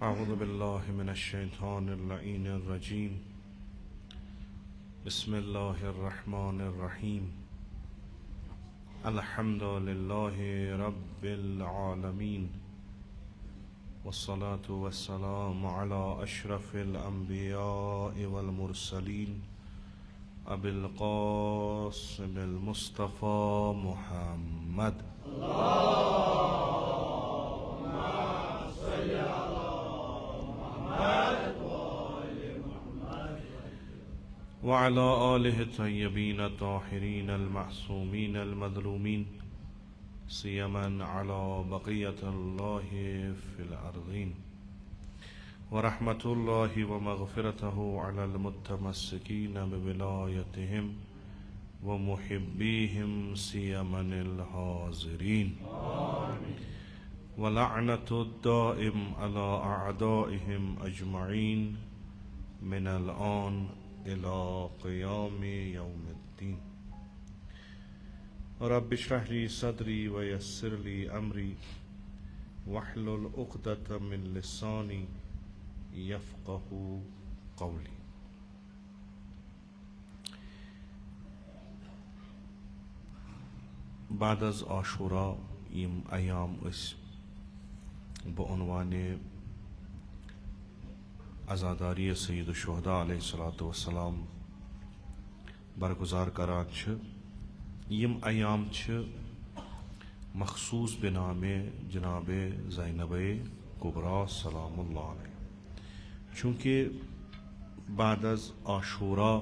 أعوذ بالله من الشيطان اللعين الرجيم بسم الله الرحمن الرحيم الحمد لله رب العالمين والصلاة والسلام على أشرف الأنبياء والمرسلين أبي القاسم المصطفى محمد وعلى آله الطيبين الطاهرين المعصومين المظلومين سيما على بقية الله في الأرضين ورحمة الله ومغفرته على المتمسكين بولايتهم ومحبيهم سيما الحاضرين ولعنة الدائم على أعدائهم أجمعين من الآن إلى قيام يوم الدين رب اشرح لي صدري ويسر لي أمري واحلل عقدة من لساني يفقه قولي. بعد از عاشورا يم أيام اس بعنوان عزاداری سید الشہداء علیہ الصلوۃ والسلام برگزار کران یم ایام مخصوص بنام جناب زینب کبریٰ سلام اللہ علیہ. چونکہ بعد از عاشورا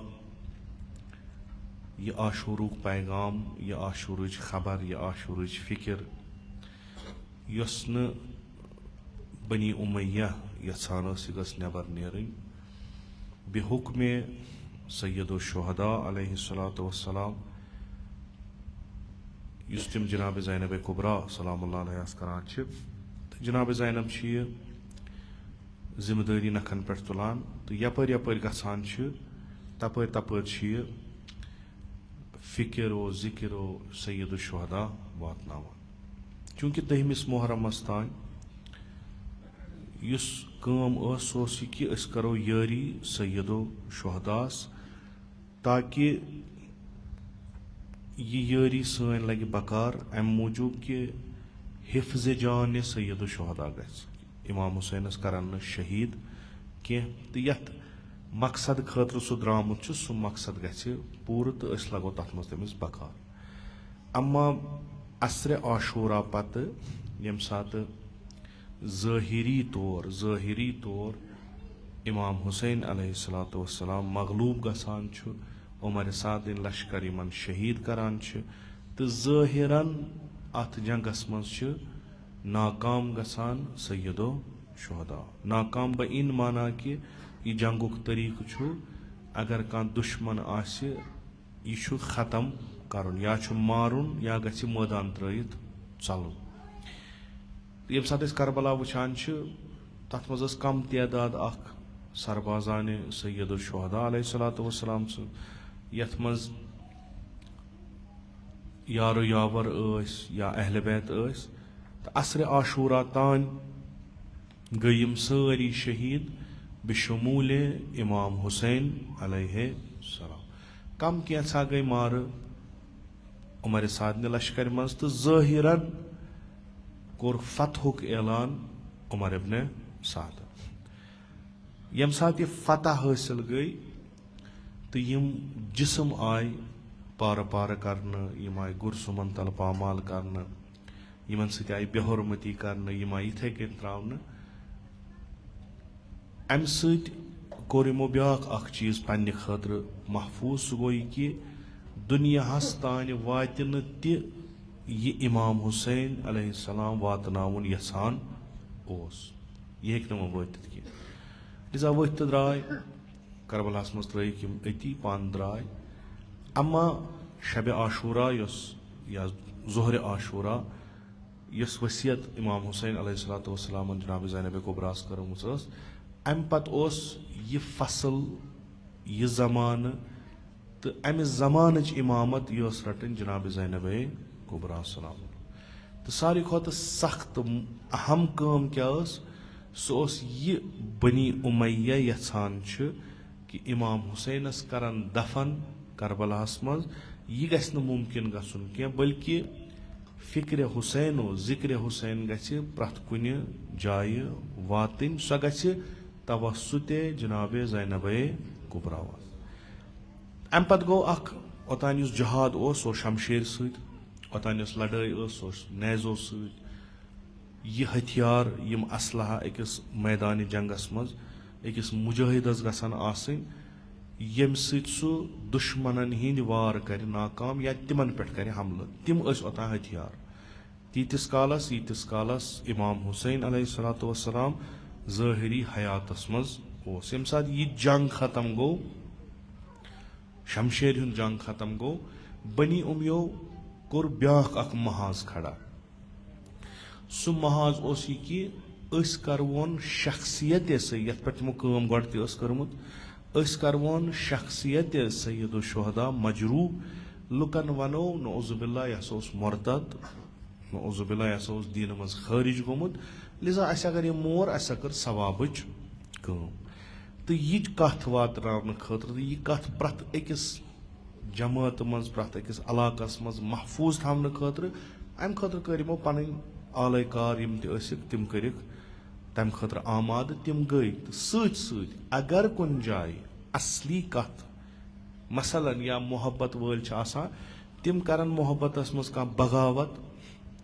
یہ عاشورک پیغام یہ عاشورچ خبر یہ عاشورچ فکر یس بنی امیہ یژھان یہ گژھ نٮ۪بر نیرٕنۍ بحکم سید الشہداء علیہ الصلوۃ والسلام یُس تِم جناب زینب کبریٰ سلام اللہ علیہ کران تہٕ جناب زینب یہ ذمہ دٲری نکھن پٮ۪ٹھ تُلان تہٕ یپٲرۍ یپٲرۍ گژھان تپٲرۍ تپٲرۍ یہ فکر و ذکر و سید الشہداء واتناوان. چونکہ 10 محرمس تام یُس کٲم ٲس سُہ اوس یہِ کہِ أسۍ کرو یٲری سید الشہداس تاکہ یہِ یٲری سٲنۍ لگہِ بکار امہِ موٗجوٗب کہِ حفظ جان سید الشہداء گژھِ امام حسینس کرن نہٕ شہیٖد کینٛہہ تہٕ یتھ مقصد خٲطرٕ سُہ درٛامُت چھُ سُہ مقصد گژھِ پوٗرٕ تہٕ أسۍ لگو تتھ منٛز تٔمِس بکار. اما عصرِ عاشورا پتہٕ ییٚمہِ ساتہٕ ظٲہری طور امام حسین علیہ الصلوۃ والسلام مغلوب گژھان چھُ عمر سعدٕنۍ لشکر یِمن شہیٖد کران چھِ تہٕ ظٲہرن اتھ جنگس منٛز چھِ ناکام گژھان سید الشہداء. ناکام بہٕ مانا کہِ یہِ جنگُک طریقہٕ چھُ اگر کانٛہہ دُشمن آسہِ یہِ چھُ ختم کرُن یا چھُ مارُن یا گژھِ مٲدان ترٲیِتھ ژلُن. ییٚمہِ ساتہٕ أسۍ کربلا وٕچھان چھِ تتھ منٛز ٲس کم تعداد اکھ سربازانہِ سید الشہداء علیہ الصلوۃ والسلام سٕنٛز یتھ منٛز یارو یاور ٲسۍ یا اہلِ بیت ٲسۍ تہٕ عصرِ عاشورا تانۍ گٔے یِم سٲری شہیٖد بشموٗلِ امام حسین علیہ السلام. کم کینٛژھا گٔے مارٕ عمر سعدنہِ لشکرِ منٛز تہٕ ظٲہرن کوٚر فتحُک اعلان عمر ابن سعد. ییٚمہِ ساتہٕ یہِ فتح حٲصِل گٔے تہٕ یِم جسم آیہِ پارٕ پارٕ کرنہٕ یِم آیہِ گُرسُمن تل پامال کرنہٕ یِمن سۭتۍ آیہِ بے حُرمتی کرنہٕ یِم آیہِ یِتھے کٔنۍ تراونہٕ. امہِ سۭتۍ کوٚر یِمو بیٛاکھ اکھ چیٖز پننہِ خٲطرٕ محفوٗظ سُہ گوٚو یہِ کہِ دُنیاہس تانۍ واتہِ نہٕ تہِ یہِ امام حسین علیہ السلام واتناوُن یژھان اوس یہِ ہیٚکہِ نہٕ وۄنۍ وٲتِتھ کینٛہہ. لِذا ؤتھۍ تہٕ درٛاے کربلاہس منٛز ترٲیِکھ یِم أتی پانہٕ درٛاے. اما شبِ عاشورا یۄس یا ظہرِ عاشورا یۄس ؤصیت امام حسین علیہ الصلوۃ والسلامن جناب زینب کبریٰ کٔرمٕژ ٲس امہِ پتہٕ اوس یہِ فصل یہِ زمانہٕ تہٕ امہِ زمانٕچ امامت یہِ ٲس رٹٕنۍ جناب زینب کبریٰ سلام. تہٕ ساروی کھۄتہٕ سخت اہم کٲم کیٛاہ ٲس सो यह बनी उमैया यछान कि इमाम हुसैनस करन दफन करबलास मज यह गछ न मुमकिन गछुन कह बल्कि फिक्र हुसैन जिक्र हुसैन गछ प्रथ कुन जाय वातिन सो गछ तवस्सुते जनाब ज़ैनबे कुबरा अम पत गो ओतान युस जहाद सो शमशेर सोतान युस लड़ाई सो नेजो यह हथियार यम असलहा अकिस मैदान जंगस मज अकिस मुजाहिदस गसन आसन यम सु दुश्मनन हिंद वार कर नाकाम या तिमन पे कर हमल तिम ओतान हथियार तीतिस कालस इमाम हुसैन अलैहिस्सलातु वस्सलाम ज़ाहिरी हयातस मज यम सात यह जंग खत्म गो शमशेर हुंद जंग खत्म गो बनी उमियो कोर ब्याख अख महाज खड़ा सु महाज ओस यह कि अस करवोन शख्सियत यथ पे तमो काम गोड़ ते कर्मुत अस करवोन शख्सियत सैयदुल शुहदा मजरू लुकन वनो नौजुबिल्ला यह ओस मुर्तद नौजुबिल्ला यह ओस दीन मज खारिज गोमुत लिजा अस अगर यह मोर अस कर सवाबच काम तो यह कथ वातन खतर यह कथ प्रथ अकिस जमात मज प्रथ अकिस इलाकस मज महफूज थवन खतर अम खतर कर यमो पन आले कार यम तिम कर तम खतर आमाद तिम गई तो सत अगर कुन जाय असली कथ मसलन या मोहब्बत वल तिम करन मोहब्बतस मज कह बगावत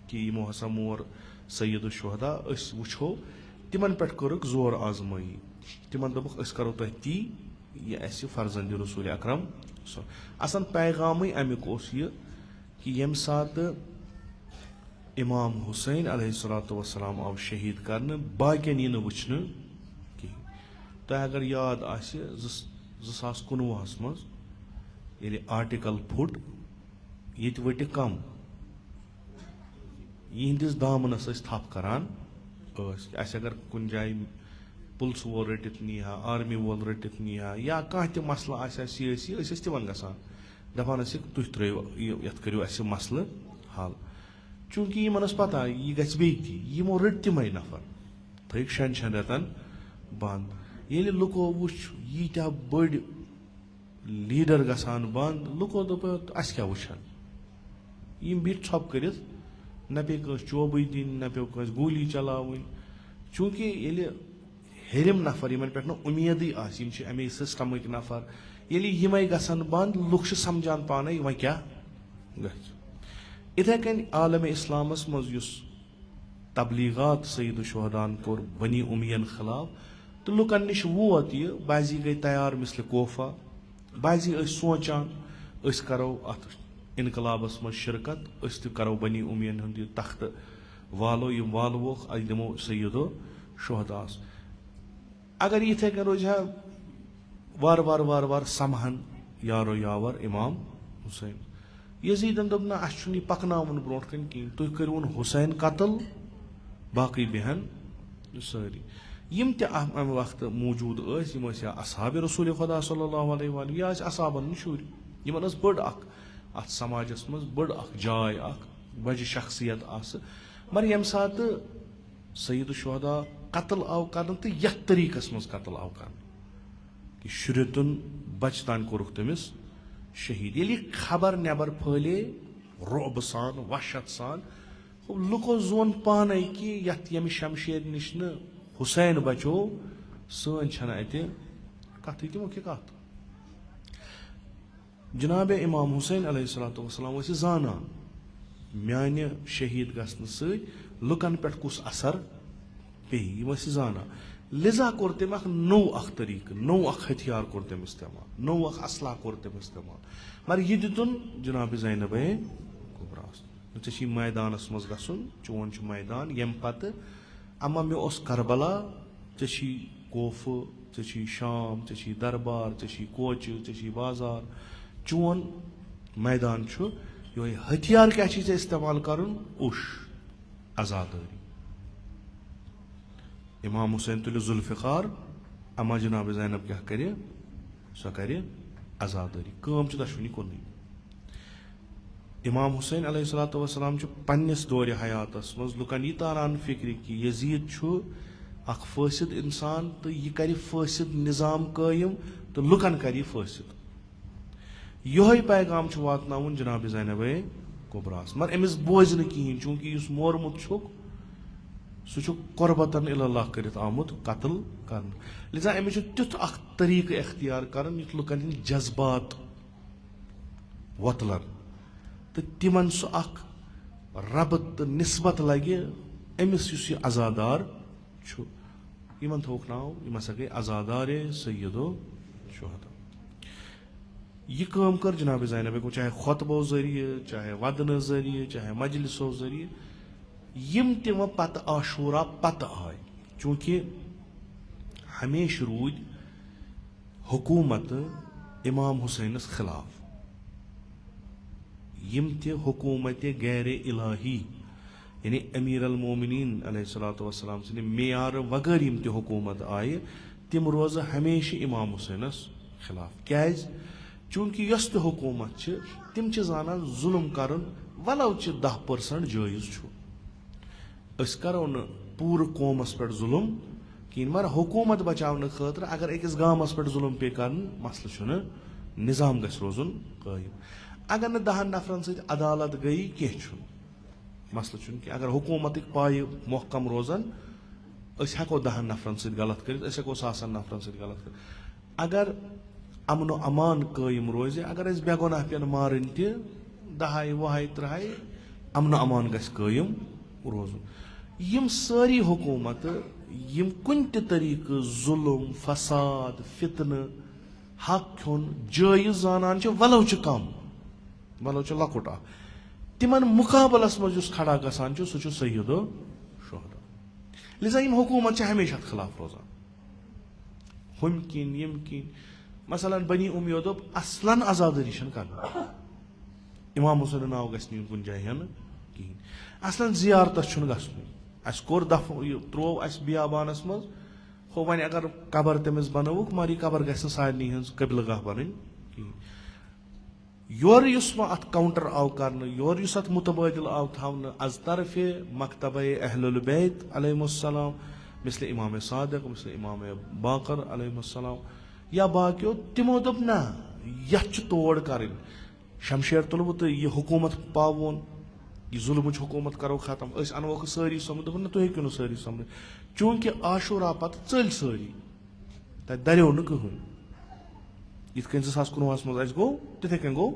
कि यमो हसा मोर सैयदुल शुहदा अस वुछो तिमन पे कर्क जोर आजमाई तिमन दोपुक अस करो तह ती यह अस फर्जंद रसूल अकरम असन पैगाम अमुक ओस यह कि यम सात इमाम हुसैन अलैहिस्सलातु वस्सलाम आव शहीद करने बाकियन यह वुचन कहीं तह अगर याद आसि 2019 मज ये आर्टिकल फुट ये वट कम यहंदिस दामनस थप करान अगर कुन जाय पुलिस वोल रटित नी हा आर्मी वोल रटित नी हा या कह त मसला सियासी तिमन गसान दपान तुह त्रो ये करो अस मसल हल चूंकि यमन पता यह गि यमो रट तम नफर थक 6 रेतन बंद ये लुको वो यीत्या बड़ लीडर गसान बंद लुको दोप अस क्या वुछन यम बिट छप कर न पे चोब दिन न पे गोली चलावन चूंकि ये हेरिम नफर यमन पे उम्मीद अमे सिस्टम नफर ये यम गसन बंद लुक समझान पान वह क्या इथे कन आलम इस्लामस मज तबलीगात सैयद शुहदान कोर बनी उमियन खिलाफ तो लुकन निश वोत यह बाजी गई तैयार मिसल कोफा बाजी सोचान करो अत इनकलाबस मज शिरकत करो बनी उमियन हुंद तख्त वालो यम वालवोख दिमो सैयदो शुहदास अगर इथे कन रोज वार वार वार वार समहन यारो यावर इमाम हुसैन यजीदन दोप ना अस पकनावन ब्रोट कन कहीं तुह करोन हुसैन कत्ल बाकी बेहन सारी यम अम वक्त मौजूद यम या असहाब रसूल खुदा सल्लल्लाहु अलैहि वसल्लम या असहाबन शुर यमन बड़ अत समाजस मज बड़ जाय बज शख्सियत मगर यम सात सैयद शुहदा कत्ल आव कर तो यथ तरीकस मज कत्ल आव कर कि शुरतन बच तान कोरुख तमिस शहीद ये खबर नबर फैले रोब सान वहशत सान लुको जोन पान कि यथ यम शमशेर निश न हुसैन बचो सन छन अत कथ तमो कि कथ जनाब इमाम हुसैन अलैहिस्सलातु वस्सलाम जाना म्यान शहीद गसन सत लुकन पे कुस असर पे यम जाना लिजा कोर तम नौ तरीक नौ हथियार कोर तम इस्तेमाल नौ असला कोर तम इस्तेमाल मगर यह दितुन जनाब ज़ैनबे कुबरास चे मैदानस मज गसन चोन मैदान यम पत अमा मे करबला चे कोफ चे शाम चे दरबार चे कोच चे बाजार चोन मैदान ये हथियार क्या इस्तेमाल कर उश आजादारी इमाम हुसैन तुल जुल्फ़िकार अमा जनाब ज़ैनब क्या कर सो कर आजादारी कम दशवनी कुन इमाम हुसैन अलैहिस्सलातु वस्सलाम पन्निस दौर हयातस मज लुकन यह तारान फिक्र कि यजीद अख फासिद इंसान तो यह कर फासिद निज़ाम कायम तो लुकन कर फासिद यह पैगाम वातनाउन जनाब ज़ैनब कुबरास मगर अमिस बोझ न कहें चूंकि उस मोरमुत सह कुर्बतन इल्लाह कर आमुत कत्ल कर लिजा अमिस तुथ अख तरीक इख्तियार कर लुकन हिंद जज्बात वतलन तो तिमन सह अख रबत तो निस्बत लगे अमिस युस यह अजादार यमन थोक नाव यम हसा गई अजादार सैयदो शुहदा यह काम कर जनाब ज़ैनब को चाहे खुतबो जरिए चाहे वदन जरिए चाहे मजलिसो जरिए यम तम पत आशूरा पत आय चूंकि हमेश रूद हुकूमत इमाम हुसैनस खिलाफ यम ते हुकूमत गैर इलाही यानी अमीर अल मोमिनीन अलैहिस्सलातु वस्सलाम सने मेयार वगर यम ते हुकूमत आय तिम रोज हमेशा इमाम हुसैनस खिलाफ क्याज चूंकि यस ते हुकूमत तिम जानान जुल्म करन वलो 10% जायज अस करो न पूर कौमस पे जुल्म कहें मगर हुकूमत बचाने खतर अगर अकिस गामस पे जुल्म पे कर मसल निज़ाम गस रोजन कायम अगर न 10 नफरन सत अदालत गई कह मसल कि अगर हुकूमत पाय महकम रोजान हेको 10 नफरन सत गलत कर हेको 100 नफरन सत गलत कर अगर अमन अमान कायम रोज अगर बेगुनाह पेन मारन त 10 20 30 अमन अमान गस कायम रोजन यम सारी हुकूमत यम कुन तरीक जुल्म फसाद फितन हक खोन जायज जानन वलो कम वलो लकुट तिमन मुकाबलस मज खड़ा गसान सह सैयदो शुहदा लिजा यम हुकूमत हमेशा खिलाफ रोजान हम किन यम किन मसलन बनी उम्मीद दोप असलन आजादी कर इमाम हुसैन नाव गस कुन जाय कहें असलन जियारतस गसन अस कोर दफ त्रो अस बियाबानस मज हो वन अगर कबर तमिस बनवुक मगर यह कबर गस सारनी हज कबिलगाह बन योर अत काउंटर आव कर योर अत मुतबादिल आव थवन अज तरफ मकतब अहलुल बैत अलैहिमुस्सलाम मिसल इमाम सादिक मिसल इमाम बाकर अलैहिमुस्सलाम या बाकियों तिमो दोप ना यह तोड़ कर शमशेर तुलबु तो यह हुकूमत पावन यह जुल्म हुकूमत करो खत्म अनवोक सारी समझ दोपन ना तुम हेक्यो न सारी समझ चूंकि आशूरा पत चल सारी तत दरियो न कहीं इत 2019 मज गो तिथे कन गो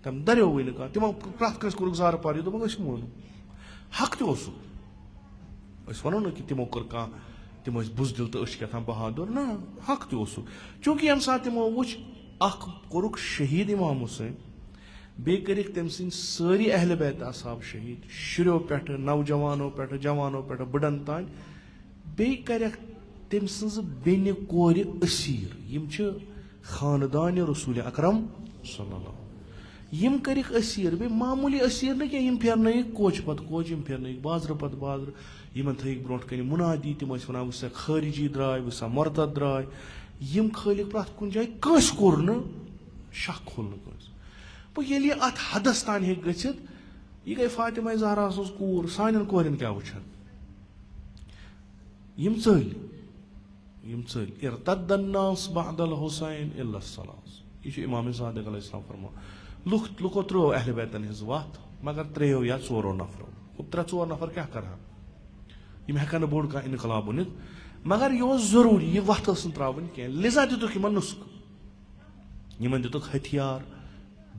तम दरियो वन कह तिमो प्रत कस कोर जार पार दोपन मोन हक तस वनो न कि तिमो कर कह तिम बुजदिल तो क्या बहादुर ना हक तस चूंकि यम सात तिमो वुच अख कोरुक शहीद इमाम हुसैन बे कर तम सद सारी अहल बैत असहाब शहीद शुरो पे नौजवानों पे जवानों पे बुढ़न तान बे कर तम सज बेन कोर असीर यम खानदान रसूल अकरम सल्लल्लाहु यम कर असीर बे मामूली असीर न यम फेरन कोच पत कोच यम फेरन बाजर पत बाजर यमन थ ब्रो कन मुनादी तम वन वसा खारिजी द्राय वसा मरतद द्राय यम खालिक प्रत कुन जाय कस कोर न शक खोल कस ये अत हदस तान हे गथित यह गई फातिमा ज़हरा कूर सान कोरन क्या वुचान यम चल इर्तद्दन्नास बअदल हुसैन इल्ला सलास यह इमाम सादिक अलैहिस्सलाम फरमा लुको त्रो अहल बैतन हिज वत मगर 3 या 4 नफर 3-4 नफर क्या कर यम हेकन बोड़ का इनकलाब बनित मगर यह जरूरी यह वत त्रावन कह लिजा दितुक यमन नुस्ख यमन दितुक हथियार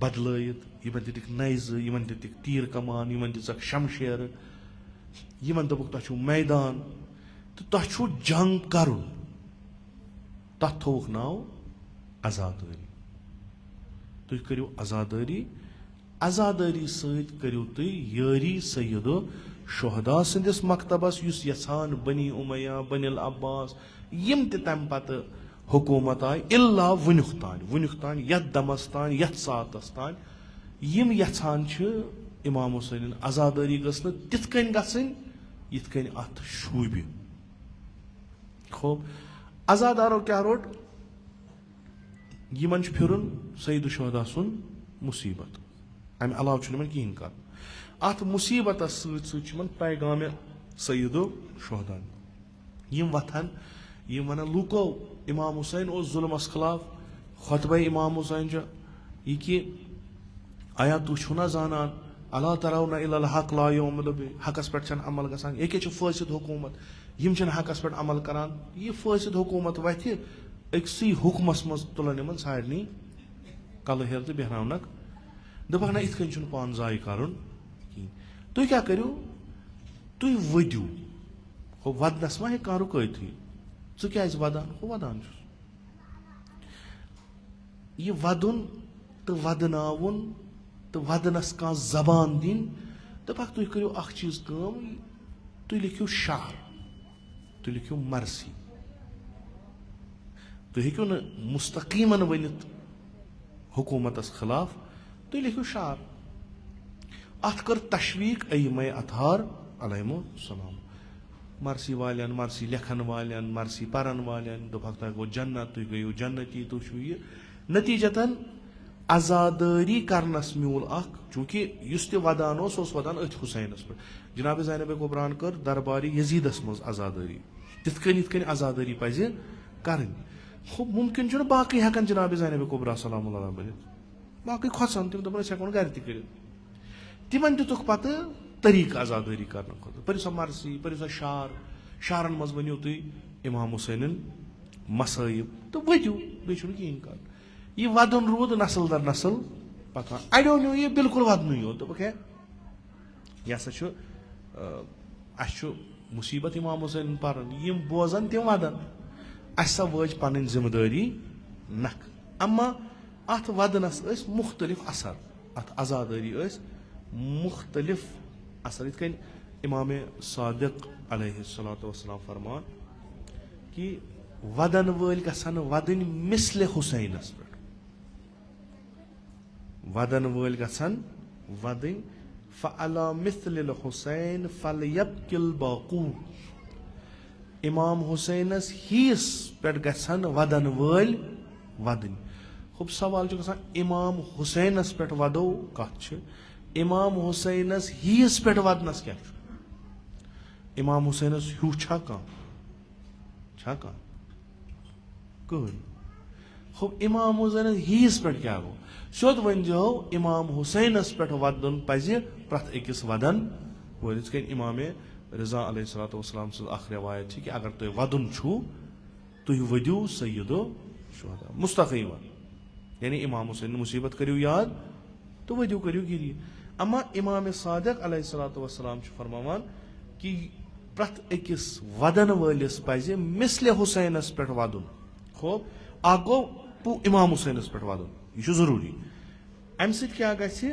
बदलत यमन दितुक नैज यमन दितुक तीर कमान यमन दितुक शमशेर यमन दोपुक तह मैदान तो तह जंग करुन तथ थोक नाव आजादारी तुम करियो आजादारी सत करियो तुम यारी सैयदो शुहदा सिंदिस मकतबस युस यसान बनी उमैया बनिल अब्बास यम तम पत हुकूमत आय इल्ला वुनुक तान यथ दमस तान यथ सातस तान यम यछान इमाम हुसैन आजादारी गस तिथ कन गसन यिथ कन अत शूबि खूब आजादारो क्या रोट यमन फिरुन सईद शुहदा सुन मुसीबत अम अलाव कहें कर अत मुसीबत सत पैगाम सईद शुहदा यम वथन यम वन लूको इमाम हुसैन उस जुल्मस खिलाफ खुतबा इमाम हुसैन यह कि आया तु छुना जानान अला तरौना इलल हक ला यौमुल हकस पे अमल गसान ये फासिद हुकूमत यम हकस पे अमल करान यह फासिद हुकूमत वथ अक्सै हुकमस मज तुलन इन सारे कल हेर तो बेहनक दपक ना इत कन पान जाय कर तुम क्या करो तुम वदू हो वदनस मा हे कह रुकैथी च क्या वदान हो वदान यह वदन तो वदनावन तो वदनस कह जबान दिन दपक तुम करो अख चीज कम तुम लिखियो शार तुम लिखियो मर्सी तुम हेक्यो न मुस्तकीमन वनित हुकूमतस खिलाफ तुम लिखियो शार अत कर तशवीक अय्यम अतहार अलैहिमु सलाम मर्सी वालन मर्सी लेखन वालन मर्सी परन वालन दोपक तुम गो जन्नत तुम गयो जन्नती तुम छो यह नतीजतन आजादारी करनस म्यूल अख चूंकि युस ते वदान ओस वदान अथ हुसैनस पे जनाब ज़ैनब कुबरान कर दरबारी यजीदस मज आजादारी तिथ आजादारी पज कर मुमकिन छुना बाकी हेकन जनाब ज़ैनब कुबरा सलाम बनित बाकी खोसन तम दोपन हेको गर त तिमन दितुक पत तरीक आजादारी करने खुद पर सो मर्सी पर सो शारन मज वनियो तुम इमाम हुसैन मसाइब तो वदू बे कहें कर यह वदन रूद नस्ल दर नस्ल पकान अड़ो नो यह बिल्कुल वदन योत दोपक है यह हसा मुसीबत इमाम हुसैन पारन यम बोजन तम वदन असा वज पन जिम्मेदारी नख अमा अत वदनस मुख्तलिफ असर अत आजादारी मुख्तलिफ असर इत इमाम सादिक अलैहिस्सलातु वस्सलाम फरमान कि वदन वल गसन वदन मिसले हुसैनस पे वदन वल गसन वदन फअला मिसलिल हुसैन फलयबकिल बाकूर इमाम हुसैनस हीस पे गसन वदन वल वदन खूब सवाल गसान इमाम हुसैनस पे वदो कथ इमाम हुसैनस हीस पे वदनस क्या इमाम हुसैनस हू छा कहन खूब इमाम हुसैनस हीस पे क्या गो सोद वन जो इमाम हुसैनस पे वदन पज प्रथ अकिस वदन वलिस कन इमाम रजा अलैहिस्सलातु वस्सलाम सज अख रिवायत कि अगर तुम वदन छू तुम वदू सय्यदो शुहदा मुस्तकीमा यानी इमाम हुसैन मुसीबत करियो याद तो वदू करियो गिरी अमा इमाम सादिक अलैहिस्सलातु वस्सलाम फरमान कि प्रथ अकिस वदन वलिस पज मिसले हुसैनस पे वदन खो आ गो इमाम हुसैनस पे वदन यह जरूरी अम क्या गि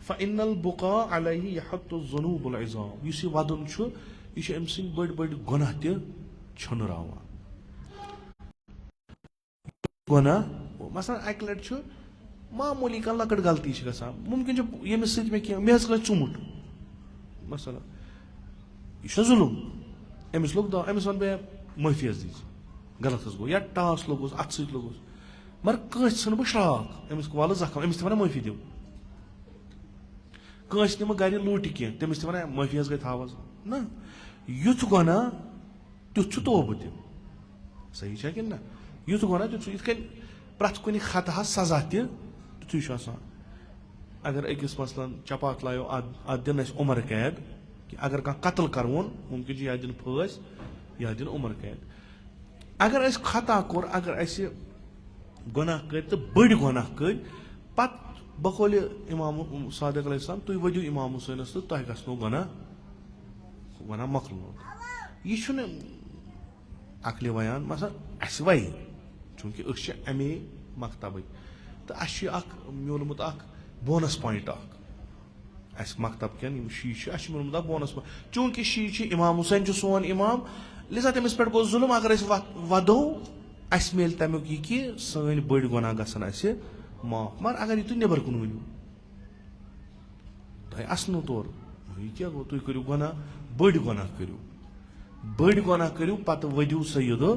फ़इन्नल बुका अलैहि यहत्तु ज़ुनूबुल इज़ाम यह वदन यह अम सद बड़ बड़ गुनाह तुनरावान गुनाह मसलन अक लट मामूली कह लकट गलती गसान मुमकिन यमिस सत मे कह मे गल चुमुट मसला यह जुलुम अमिस लोग दो अमिस वन बे माफी दीज गलत गो या टास लोगुस अत सत लोगुस मगर कस सन बह श्राक अमिस वाल जख्म अमिस वन माफी दिव कस निम गर लूट कह तमिस वन माफी गई थावज ना युथ गुनाह तुथ तोबह तम सही कि ना युथ गुनाह तुथ इत प्रथ कुन खतह सजा तुथु अगर अकिस मसलन चपात लायो अत दिन उम्र कैद कि अगर कह कत्ल करवन मुमकिन या दिन फस या दिन उम्र कैद अगर खता कोर अगर गुनाह कर तो बड़ गुनाह कर पत बकौल इमाम सादिक अलैहिस्सलाम तुम वदू इमाम हुसैनस तो तह गो गुनाह मकलो यह अकल बयान मसल अस वह चूंकि अमे मकतब तो म्योलमुत बोनस पॉइंट अस मकतब कन शी म्योलमुत बोनस पॉइंट चूंकि शी इमाम हुसैन सोन इमाम लिजा तमिस पे गो जुल्म अगर वदो अस मिल तमुक यह कि सन बड़ गुनाह गसन माफ मगर अगर तुम नबर कुन वनु तुम असनो तौर यह क्या गो तुम करो गुनाह बड़ गुनाह करो पत वदू सय्यदो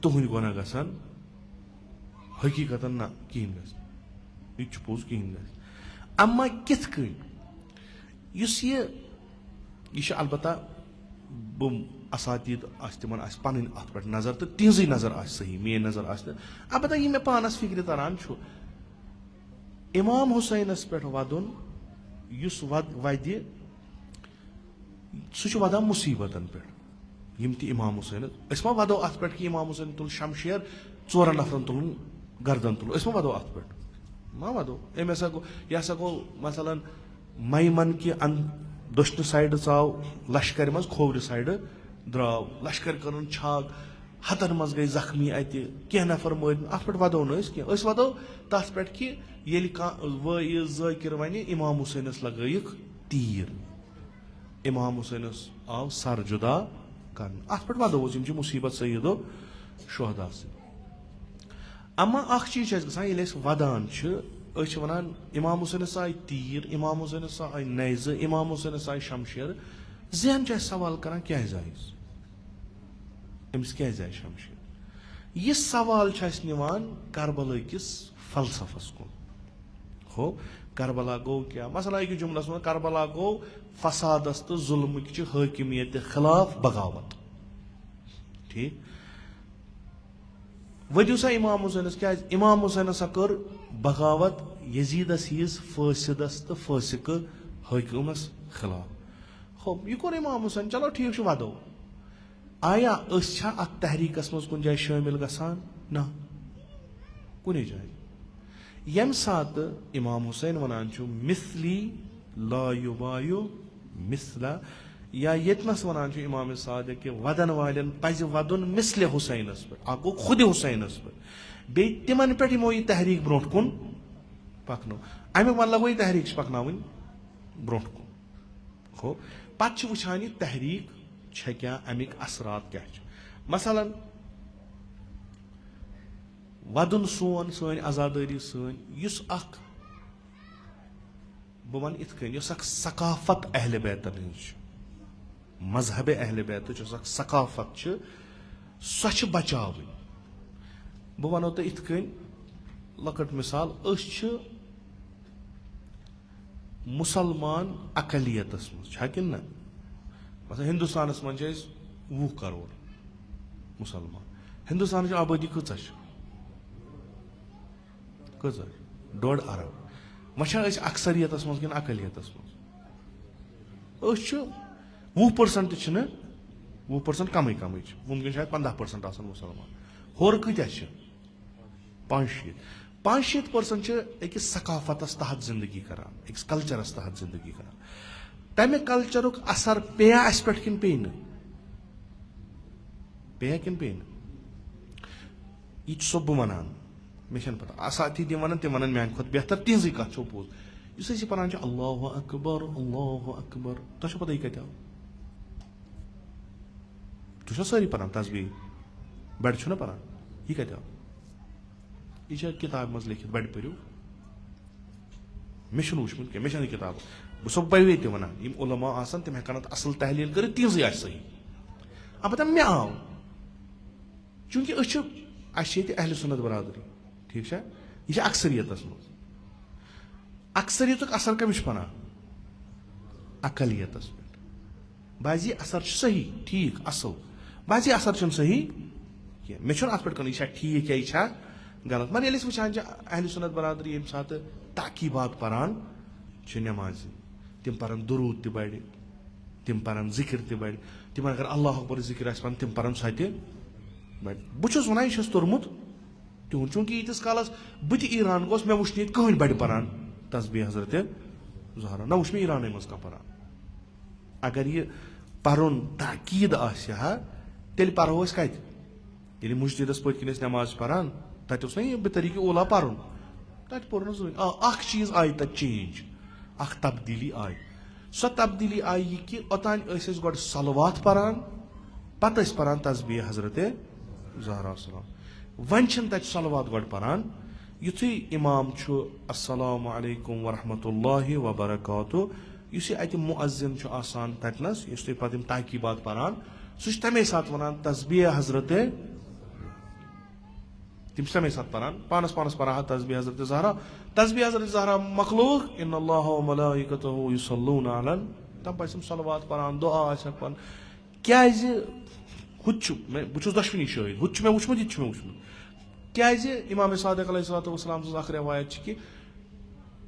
तुहद गुनाह गसन हकीकत ना कहें यह पोज कहें अम्मा कित कन यह अलबत्ता اساتید تمن پن ات پہ نظر تو تہذی نظر صحیح میری نظر البتہ یہ مے پانس فکر تران امام حسینس پہ ودن اس ودِ سہ ودان مصیبتن پہ یم تہ امام حسین اس ما ودو ات پہ کہ امام حسین تل شمشیر 4 نفرن تلن گردن تل اس ما ودو ات پہ ما ودو ام ہسا گو یہ ہسا گو مثلا میمن کہ دشن سائڈ ژاو لشکر مز کھوور سائڈ درٛاو لشکر کرن چھاگ ہتن مز گئی زخمی اتہ کینٛہہ نفر مٲرۍ ات پہ ودو نہ کینٛہہ أسۍ ودو تتھ پہ کہ ییٚلہِ کانٛہہ ذٲکر ونہِ امام حسینس لگٲیِکھ تیٖر امام حسینس آو سر جدا کرن ات پہ ودو یم چھِ مصیبت سیدو شہدا سۭتۍ اما اکھ چیٖز چھُ اسہِ گژھان ییٚلہِ أسۍ ودان چھِ أسۍ چھِ ونان امام حسینس آیہِ تیٖر امام حسینس آیہِ نیزٕ امام حسینس آیہِ شمشیر ذہن چھُ اسہِ سوال کران کیازِ آیس أمِس کیازِ آیہِ شمشیر یہِ سوال چھُ اسہِ نِوان کربلا کِس فلسفس کُن ہو کربلا گوٚو کیاہ مثلا أکِس جملس منٛز کربلا گوٚو فسادس تہٕ ظلمٕکۍ حٲکمیت خلاف بغاوت ٹھیٖک ؤدِو سا امام حسینس کیازِ امام حسین ہسا کٔر بغاوت یزیدس ہِوِس فٲسِدس تہٕ فٲسِقہٕ حٲکمس خلاف ہو یہِ کوٚر امام حسین چلو ٹھیٖک چھُ ودو آیا أسۍ چھا اتھ تحریٖکس منٛز کُنہِ جایہِ شٲمِل گژھان نہ کُنی جایہِ ییٚمہِ ساتہٕ امام حسین ونان چھُ مثلی لا یُبایُ مثلا یا ییٚتنس ونان چھُ امام صادق کہِ ودن والٮ۪ن پزِ ودُن مثلِ حسینس پٮ۪ٹھ اکھ گوٚو خُدِ حسینس پٮ۪ٹھ بیٚیہِ تِمن پٮ۪ٹھ یِمو یہِ تحریٖک برونٛٹھ کُن پکنو امیُک مطلب گوٚو یہِ تحریٖک چھِ پکناوٕنۍ برونٛٹھ کُن ہو پتہٕ چھِ وٕچھان یہِ تحریٖک چھےٚ کیٛاہ امِکۍ اثرات کیٛاہ چھِ مثلاً ودُن سٲنۍ آزادٲری سٲنۍ یُس اکھ بہٕ ونہٕ یِتھ کٔنۍ یۄس اکھ ثقافت اہلِ بیتن ہٕنٛز چھِ مذہبِ اہلِ بیتٕچ یۄس اکھ ثقافت چھِ سۄ چھِ بچاوٕنۍ بہٕ ونو تۄہہِ یِتھ کٔنۍ لۄکٕٹ مثال أسۍ چھِ مُسلمان اقلیتس منٛز چھا کِنہٕ نہ مثلا ہندوستانس منٛز چھِ أسۍ 20 کرور مُسلمان ہندوستانٕچ آبٲدی کۭژاہ چھِ کۭژاہ چھِ 1.5 ارب وۄنۍ چھا أسۍ اکثریتس منٛز کِنہٕ اقلیتس منٛز أسۍ چھِ 20% چھِنہٕ 20% کمٕے چھِ وٕنکیٚن شاید 15% آسان مُسلمان ہورٕ کۭتیاہ چھِ 65% چھِ أکِس ثقافتس تحت زندگی کران أکِس کلچرس تحت زندگی کران تمہِ کلچرُک اثر پیٚیا اسہِ پٮ۪ٹھ کِنہٕ پیٚیہِ نہٕ پیٚیا کِنہٕ پیٚیہِ نہٕ یہِ چھُسو بہٕ ونان مےٚ چھنہٕ پتہ اساتید یِم ونان تِم ونان میانہِ کھۄتہٕ بہتر تِہنٛزٕے کتھ چھو پوٚز یُس أسۍ یہِ پران چھِ اللہ اکبر تۄہہِ چھو پتہ یہِ کتہِ آو تُہۍ چھِوا سٲری پران تسبیٖح بڑِ چھُو نا پران یہِ کتہِ آو یہِ چھےٚ کِتابہِ منٛز لیکھِتھ بڑِ پٔرِو مےٚ چھُنہٕ وٕچھمُت کینٛہہ مےٚ چھنہٕ یہِ کِتاب بہٕ چھُسو پَوے تہِ ونان یِم علما آسان تِم ہٮ۪کن اتھ اصل تحلیٖل کٔرِتھ تِہنٛزٕے آسہِ صحیح البتہ مےٚ آو چوٗنٛکہِ أسۍ چھِ اسہِ چھِ ییٚتہِ اہلِ سُنت برادری ٹھیٖک چھا یہِ چھِ اکثریتس منٛز اکثریتُک اثر کٔمِس چھُ پنان اقلیتس پٮ۪ٹھ باسہِ یہِ اثر چھُ صحیح ٹھیٖک اصل باسہِ یہِ اثر چھُنہٕ صحیح کینٛہہ مےٚ چھُنہٕ اتھ پٮ۪ٹھ کَرُن یہِ چھا ٹھیٖک یا یہِ چھا غلط مگر ییٚلہِ أسۍ وٕچھان چھِ اہلِ سُنت برادری ییٚمہِ ساتہٕ تاقیٖبات پران چھِ نٮ۪مازِ تِم پرن دروٗد تہِ بڑِ تِم پرن ذِکر تہِ بڑِ تِمن اگر اللہ اکبر ذِکر آسہِ پران تِم پرن سۄ تہِ بڑِ بہٕ چھُس ونان یہِ چھُس توٚرمُت تِہُنٛد چوٗنٛکہِ ییٖتِس کالس بہٕ تہِ ایران گوس مےٚ وٕچھ نہٕ ییٚتہِ کٕہٕنۍ بڑِ پران تسبیٖح حضرتِ زہرا نہ وٕچھ مےٚ ایرانٕے منٛز کانٛہہ پران اگر یہِ پرُن تاکیٖد آسہِ ہا تیٚلہِ پرہو أسۍ کتہِ ییٚلہِ مسجدس پٔتۍ کِنۍ ٲسۍ نٮ۪ماز پران تتہِ اوس نہ یہِ بطریٖقہِ اولا پرُن تتہِ پوٚر نہٕ زٕہٕنۍ اکھ چیٖز آیہِ تتہِ چینج اکھ تبدیٖلی آیہِ سۄ تبدیٖلی آیہِ یہِ کہِ اوٚتانۍ ٲسۍ أسۍ گۄڈٕ صلوات پران پتہٕ ٲسۍ پران تسبیٖح حضرتِ زہرا سلام وۄنۍ چھِنہٕ تتہِ صلوات گۄڈٕ پران یُتھُے اِمام چھُ السلام علیکم ورحمتہ اللہ وبرکاتہ یُس یہِ اتہِ مُعزِن چھُ آسان تتنس یُس تُہۍ پتہٕ یِم تاقیٖبات پران سُہ چھُ تمے ساتہٕ ونان تسبیٖح حضرتِ تِم چھِ تمے ساتہٕ پران پانس پران ہا تسبیٖح حضرتِ زہرا تسبیٖح حضرتِ زہرا مۄکلووُکھ اِن اللہ وملائکتہ یُصلوٗنَ علی تَمہِ پتہٕ چھِ تِم صلوات پران دُعا آسٮ۪کھ پران کیازِ ہُتہِ چھُ بہٕ چھُس دۄشوٕنی شٲہِد ہُتہِ چھُ مےٚ وٕچھمُت یہِ تہِ چھُ مےٚ وٕچھمُت کیازِ اِمام صادق علیہ صلاتُ وسلام سٕنٛز اکھ رٮ۪وایت چھِ کہِ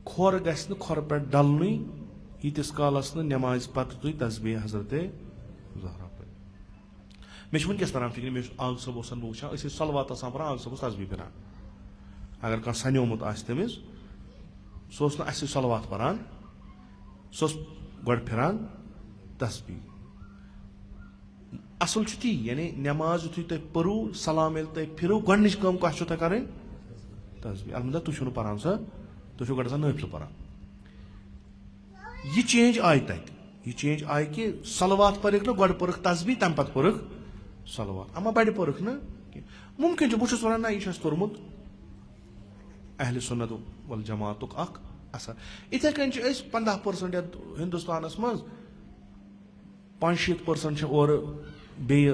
کھۄر گژھِ نہٕ کھۄرٕ پٮ۪ٹھ ڈلنُے ییٖتِس کالس نہٕ نٮ۪مازِ پتہٕ تُہۍ تسبیح حضرت زہرا پٔرِو مےٚ چھُ وٕنکیٚس تران فِکرِ مےٚ چھُ آگ صٲب اوسن بہٕ وٕچھان أسۍ ٲسۍ صلوات آسان پران آگ صٲب اوس تسبیح پھِران اگر کانٛہہ سنیومُت آسہِ تٔمِس سُہ اوس نہٕ اَسہِ سۭتۍ صلوات پران سُہ اوس گۄڈٕ پھِران تسبیح اصل چھُ تی یعنی نٮ۪ماز یِتھُے تُہۍ پٔرو سلام ییٚلہِ تُہۍ پھِرو گۄڈنِچ کٲم کۄس چھو تۄہہِ کَرٕنۍ تسبیح البتہ تُہۍ چھِو نہٕ پران سۄ تُہۍ چھِو گۄڈٕ آسان نٲفِل پران یہِ چینج آیہِ تَتہِ یہِ چینج آیہِ کہِ صلوات پٔرِکھ نہٕ گۄڈٕ پٔرٕکھ تسبیح تَمہِ پتہٕ پٔرٕکھ صلوات اما بَڑِ پٔرٕکھ نہٕ کینٛہہ مُمکِن چھُ بہٕ چھُس وَنان نہ یہِ چھُ اَسہِ کوٚرمُت اہلِ سُنت والجماعتُک اکھ اثر یِتھے کٔنۍ چھِ أسۍ 15% یتھ ہندوستانس منٛز 65% چھِ اورٕ بیٚیہِ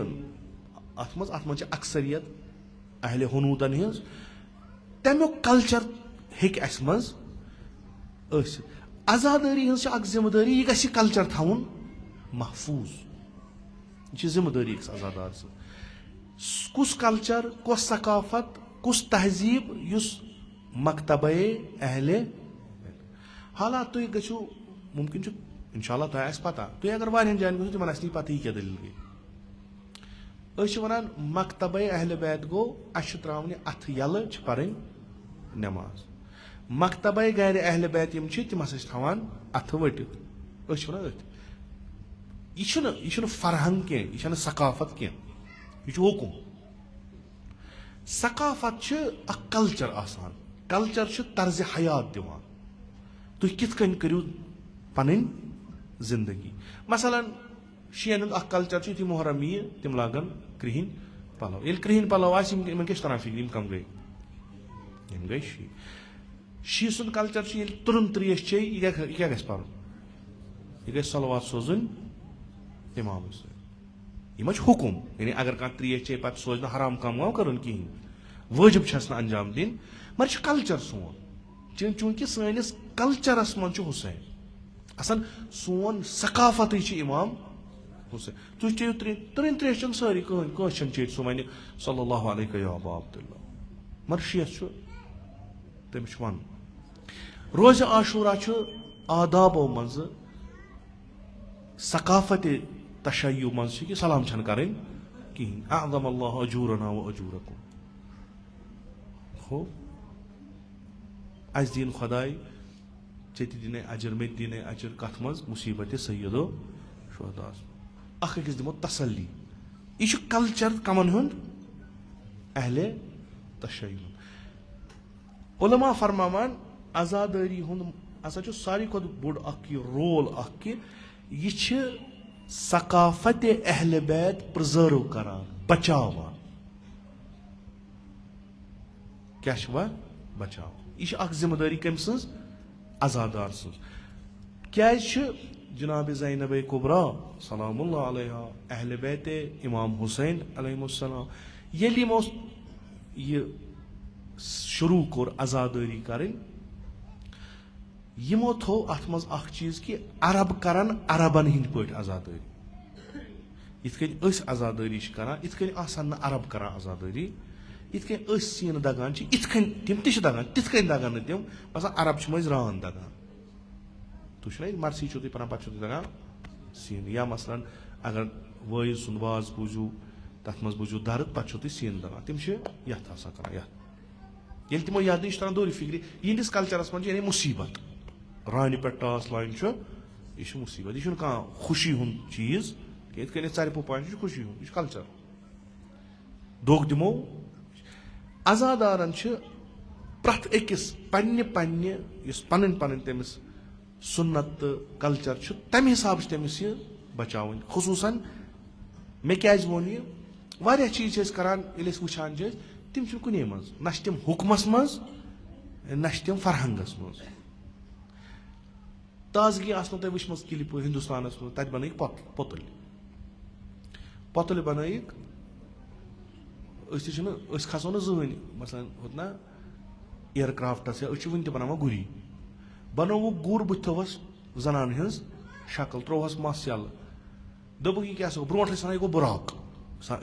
اتھ منٛز چھِ اکثریت اہلِ حنوٗدن ہِنٛز تمیُک کلچر ہیٚکہِ اسہِ منٛز ٲسِتھ آزادٲری ہٕنٛز چھِ اکھ ذمہٕ دٲری یہِ گژھِ یہِ کلچر تھاوُن محفوٗظ یہِ چھِ ذمہٕ دٲری أکِس آزادار سٕنٛز کُس کلچر کۄس ثقافت کُس تہذیٖب یُس مکتبے اہلِ حالات تُہۍ گٔژھِو مُمکِن چھُ انشاء اللہ تۄہہِ آسہِ پتہ تُہۍ اگر واریاہن جاین گٔژھِو تِمن آسہِ نہٕ پتہ یہِ کیاہ دٔلیٖل گٔے أسۍ چھِ وَنان مکتبے اہلِ بیت گوٚو اَسہِ چھِ ترٛاوٕنہِ اَتھٕ یَلہٕ چھِ پَرٕنۍ نٮ۪ماز مکتبے گرِ اہلِ بیت یِم چھِ تِم ہسا چھِ تھاوان اَتھٕ ؤٹِتھ أسۍ چھِ وَنان أتھۍ یہِ چھُنہٕ فرہنٛگ کینٛہہ یہِ چھنہٕ ثقافت کینٛہہ یہِ چھُ حُکُم ثقافت چھِ اکھ کلچر آسان کلچر چھُ طرزِ حیات دِوان تُہۍ کِتھ کٔنۍ کٔرِو پنٕنۍ زندگی مثلاً شِین ہُنٛد اکھ کلچر چھُ یُتھُے محرم یِیہِ تِم لاگن کرٛہِنۍ پلو ییٚلہِ کرٛہِنۍ پلو آسہِ یِمن کیاہ چھُ تران فِکرِ یِم کم گٔے یِم گٔے شی سُنٛد کلچر چھُ ییٚلہِ تُرُن تریش چیٚیہِ یہِ کیاہ گژھِ پرُن یہِ گژھِ صلوات سوزٕنۍ اِمامس سۭتۍ یہِ ما چھُ حُکُم یعنی اگر کانٛہہ تریش چیٚیہِ پتہٕ سوزِ نہٕ حرام کام وام کرُن کِہینۍ وٲجِب چھس نہٕ انجام دِنۍ مگر یہِ چھُ کلچر سون چوٗنٛکہِ سٲنِس کلچرس منٛز چھُ حُسین آسان سون ثقافتٕے چھِ اِمام حُسین تُہۍ چیٚیِو ترٕنۍ تریش چٮ۪ن سٲری کٲنٛسہِ چھنہٕ چیٚیہِ سُہ وَنہِ صلی اللہ علیہ یا ابا عبداللہ مگر شیخ چھُ تٔمِس چھُ وَنُن روزِ عاشوٗرا چھُ آدابو منٛزٕ ثقافتِ تشیُع منٛز چھِ کہِ سلام چھنہٕ کَرٕنۍ کِہینۍ اعظم اللہ اجوٗرنا و اجوٗرکُم ہو اَسہِ دِیِن خۄداے ژےٚ تہِ دِنے اجر مےٚ تہِ دِنے اجر کتھ منٛز مُصیبتِ سیدو شہداہس اکھ أکِس دِمو تسلی یہِ چھُ کلچر کمن ہُنٛد اہلِ تشیُع علما فرماوان آزادٲری ہُنٛد ہسا چھُ ساروی کھۄتہٕ بوٚڑ اکھ یہِ رول اکھ کہِ یہِ چھِ ثقافتِ اہلِ بیت پرٛزٲرٕو کران بچاوان کیاہ چھِ وۄنۍ بچاوان یہِ چھِ اکھ ذمہٕ دٲری کٔمۍ سٕنٛز آزادار سٕنٛز کیازِ چھِ جنابِ زینبے کُبرا سلام اللہ علیہ اہلِ بیتِ امام حُسین علیہ السلام ییٚلہِ یِمو یہِ شروٗع کوٚر آزادٲری کرٕنۍ یِمو تھوٚو اتھ منٛز اکھ چیٖز کہِ عرب کرن عربن ہٕنٛدۍ پٲٹھۍ آزادٲری یِتھ کٔنۍ أسۍ آزادٲری چھِ کران یِتھ کٔنۍ آسن نہٕ عرب کران آزادٲری یِتھ کٔنۍ أسۍ سیٖنہٕ دگان چھِ یِتھ کٔنۍ تِم تہِ چھِ دگان تِتھ کٔنۍ دگان نہٕ تِم باسان عرب چھِ مٔنٛزۍ ران دگان تُہۍ چھُو نہ مرثی چھُو تُہۍ پران پتہٕ چھُو تُہۍ دگان سیٖنہٕ یا مثلاً اگر وٲیِل سُنٛد واز بوٗزِو تتھ منٛز بوٗزِو درد پتہٕ چھُو تُہۍ سیٖنہٕ دگان تِم چھِ یتھ آسان کران یتھ ییٚلہِ تِمو یاد یہِ چھُ تران دوٗرِ فِکرِ یِہنٛدِس کلچرس منٛز چھِ یعنی مُصیبت رانہِ پٮ۪ٹھ ٹاس لاین چھُ یہِ چھُ مُصیبت یہِ چھُنہٕ کانٛہہ خوشی ہُنٛد چیٖز کینٛہہ یِتھ کٔنۍ أسۍ ژرِ پوٚپان چھِ یہِ چھُ خوشی ہُنٛد یہِ چھُ کلچر دۄگ دِمو آزادارن چھِ پرٛٮ۪تھ أکِس پننہِ یُس پنٕنۍ تٔمِس سُنت تہٕ کلچر چھُ تمہِ حسابہٕ چھِ تٔمِس یہِ بچاوٕنۍ خصوٗصن مےٚ کیازِ ووٚن یہِ واریاہ چیٖز چھِ أسۍ کران ییٚلہِ أسۍ وٕچھان چھِ أسۍ تِم چھِنہٕ کُنے منٛز نہ چھِ تِم حُکمس منٛز نہ چھِ تِم فرہنگس منٛز تازگی آسنو تۄہہِ وٕچھمٕژ کِلپہٕ ہندوستانس منٛز تتہِ بنٲیِکھ پۄتٕلۍ بنٲیِکھ أسۍ تہِ چھِنہٕ أسۍ کھسو نہٕ زٕہٕنۍ مثلاً ہُتھ نہ اِیر کرافٹس یا أسۍ چھِ وُنہِ تہِ بناوان گُری بنووُکھ گُر بٕتھِ تھٲوہس زنانہِ ہٕنٛز شکل تروہس مس یَلہٕ दोपुक यह क्या ब्रोट वन यह गो बुराक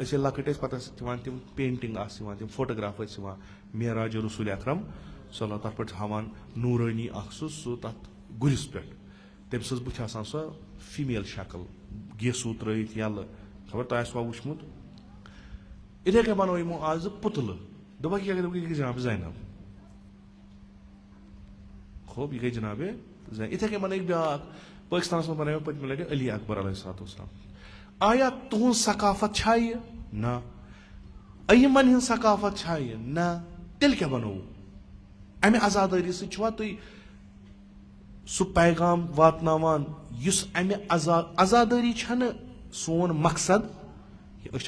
असे लकट पता तम पेंटिंग तम फोटोग्राफ मेराज रसूल अकरम सल्लल्लाहु तथ पे हावान नूरानी सह तथ गुरिस पे तम सज बुथ सह फीमेल शक्ल गेसू त्रयित यल खबर तह वुचमुत इथे कन बनो यमो आज पुतल दोपक क्या गई जनाब जैनब खूब यह गई जनाब जैनब इथे कन बन ब्या पाकिस्तान में बन पतम लटे अली अकबर अलैहिस्सलाम आया तुहद सकाफत ना अयमन हिंद सकाफत ना तेल क्या बनो अमे आजादारी सह तुम सह पैगाम वातनावान युस अमे आजादारी सोन मकसद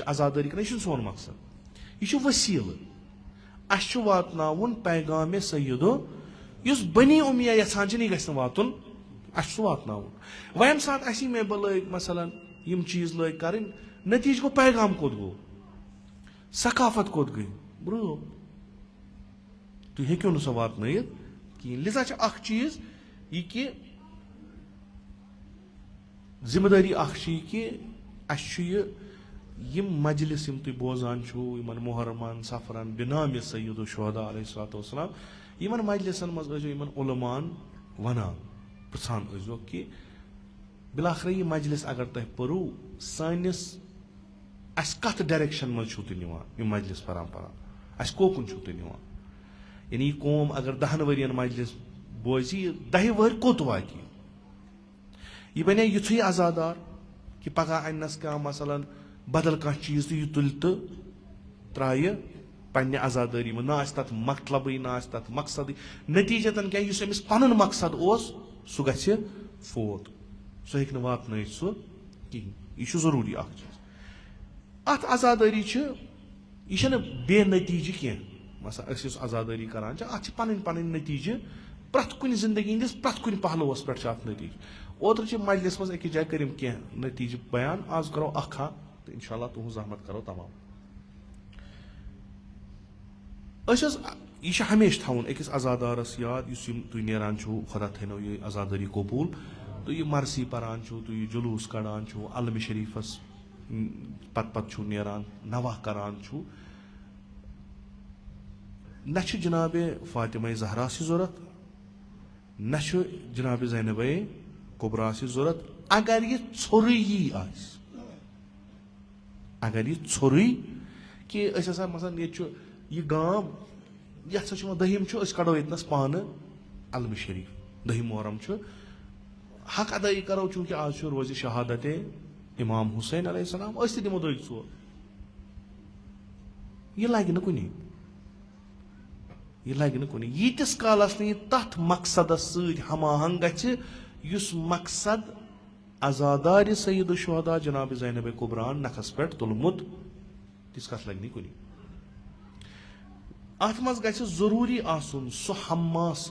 आजादारी कर यह सोन मकसद यह वसील अस वातनाउन पैगाम सैयदो युस बनी उमिया यहान यह गि वातुन अस वातनाउन वह यम सात असी मे लग मसलन यम चीज लग कर नतीज गो पैगाम कोत गो सकाफत कोत गई ब्रो तुम हेक्यो न सह वात कहें लिजा चीज यह कि जिम्मेदारी कि यम मजलिस यम तुम बोजान यमन मुहर्रमन सफरन बिनाम सैयद शुहदा अलैहिस्सलाम यमन मजलिसन मज यमन उलमान वनान पृछान कि बिलाखिर यह मजलिस अगर तुम पर्व सानिस अस कत डायरेक्शन मज तुम मजलिस परान अस कोकुन तुम यानी यह कौम अगर 10 वरियन मजलिस बोजी 10 वहर कोत वात यह बने युथुय आजादार कि पगह अनस क्या मसलन बदल कह चीज तो यह तुल तो त्राय पन्ने आजादारी में ना तथ मतलब ना तथ मकसद नतीजतन क्या अमिस पन मकसद सह गि फोत सह हेक वातन सह कहें यह जरूरी चीज अत आजादारी यह बेनतीज कह मस आजादारी करान अत पन पन नतीज प्रथ कुन जिंदगी हंदिस प्रथ कुन पहलुस पे नतीज ओतर मजलिस मज अकिस जाय करिम कह नतीज बयान आज करो अखा तो इंशाअल्लाह तुहु जहमत करो तमाम यह हमेशा थवन अकिस आजादारस याद तुम नेरान खुदा थो यह आजादारी कबूल तो यह मरसी परान तो यह जुलूस कड़ान अलम शरीफस पत पत नेरान नवाह करान न जनाब फातिमा जहरा जरूरत न जनाब जैनब कुबरा जरूरत अगर यह छोर अगर यह छोर कि मसलन यह गाम ये दहिम कड़ो यतनस पान अलम शरीफ दहिम मुहर्रम हक अदाई करो चूंकि आज रोज शहादत इमाम हुसैन अलैहिस्सलाम दिमो दही चोर यह लगे न कुन यीतिस कालस न तथ मकसदस समाहंग गुस मकसद आजादार सैयद शुहदा जनाब जैनब कुबरान नखस पे तुलमुत तिस कथ लगे कुन अत मज गि जरूरी आसन सह हमास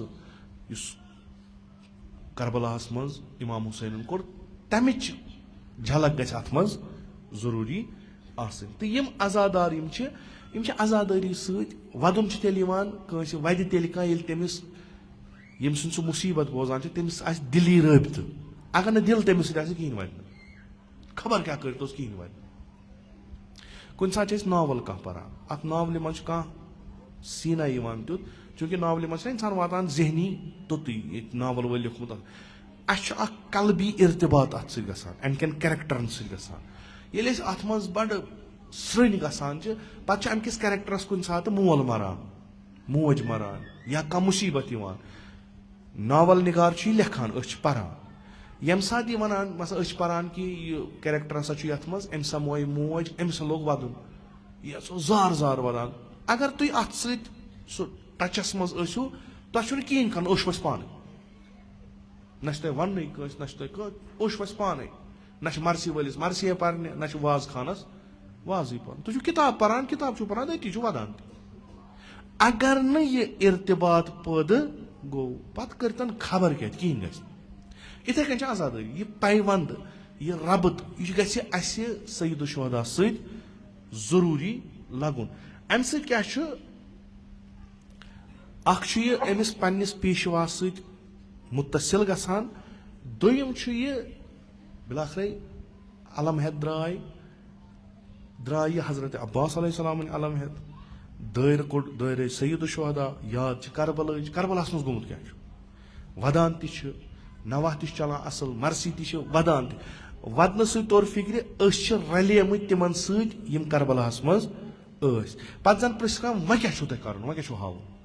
करबलास मज इमाम हुसैन कोर तमिच झलक गि अत मज जरूरी आसन तो यम आजादार यम आजादारी सदुन तेल वद तेल तमिस यम सह मुसीबत बोजान तमिस दिली रबित अगर न दिल तमिस कहें वन खबर क्या कर कहें वन कुन सात नावल कह पान अत नावल मज कह सीना तुत चूंकि नावल मज इंसान वातान जहनी तुत नावल वो लिखमुत अस कलबी इर्तिबात अत सान अमकन कैरेक्टरन ये अत मज बड़ स्रन गसान पे अमकिस कैरेक्टरस कुन सात मोल मरान मोज मरान या कह मुसीबत नावल निगार लेखान पान यम सात वनान मसा पान कि कैरेक्टर हसा ये मज अम समोय मोज अम लोग वदन यह जार जार वदान अगर तुम अत सह टचस मज तुम कहें कर ओश पान न वन न ओश पान न मरसी वलिस मरसी पान न वाज खानस वाजी पान तुम किताब पान किताब पान अति वदान अगर न यह इर्तिबात पद गो पत करतन खबर क्या कहें ग इथे कन आजादारी यह पैवंद यह रबत यह गि सईद शुहदा जरूरी लगुन अम क्या अमिस पन्निस पेशवा मुतसिल गसान दोयम यह बिलाखिर علم ہیت درٛاے حضرت عباس علیہ السلام علم ہیت دٲرۍ کوٚڑ دٲرے سید الشہدا یاد چھِ کربلٕچ کربلاہس منٛز گوٚمُت کیٛاہ چھُ ودان تہِ چھِ نوح تہِ چھُ چلان اصل مرثی تہِ چھِ ودان تہِ ودنہٕ سۭتۍ توٚر فکرِ أسۍ چھِ رلیمٕتۍ تِمن سۭتۍ یِم کربلاہس منٛز ٲسۍ پتہٕ زن پرژھِ کانٛہہ وۄنۍ کیٛاہ چھُو تۄہہِ کرُن وۄنۍ کیٛاہ چھُو ہاوُن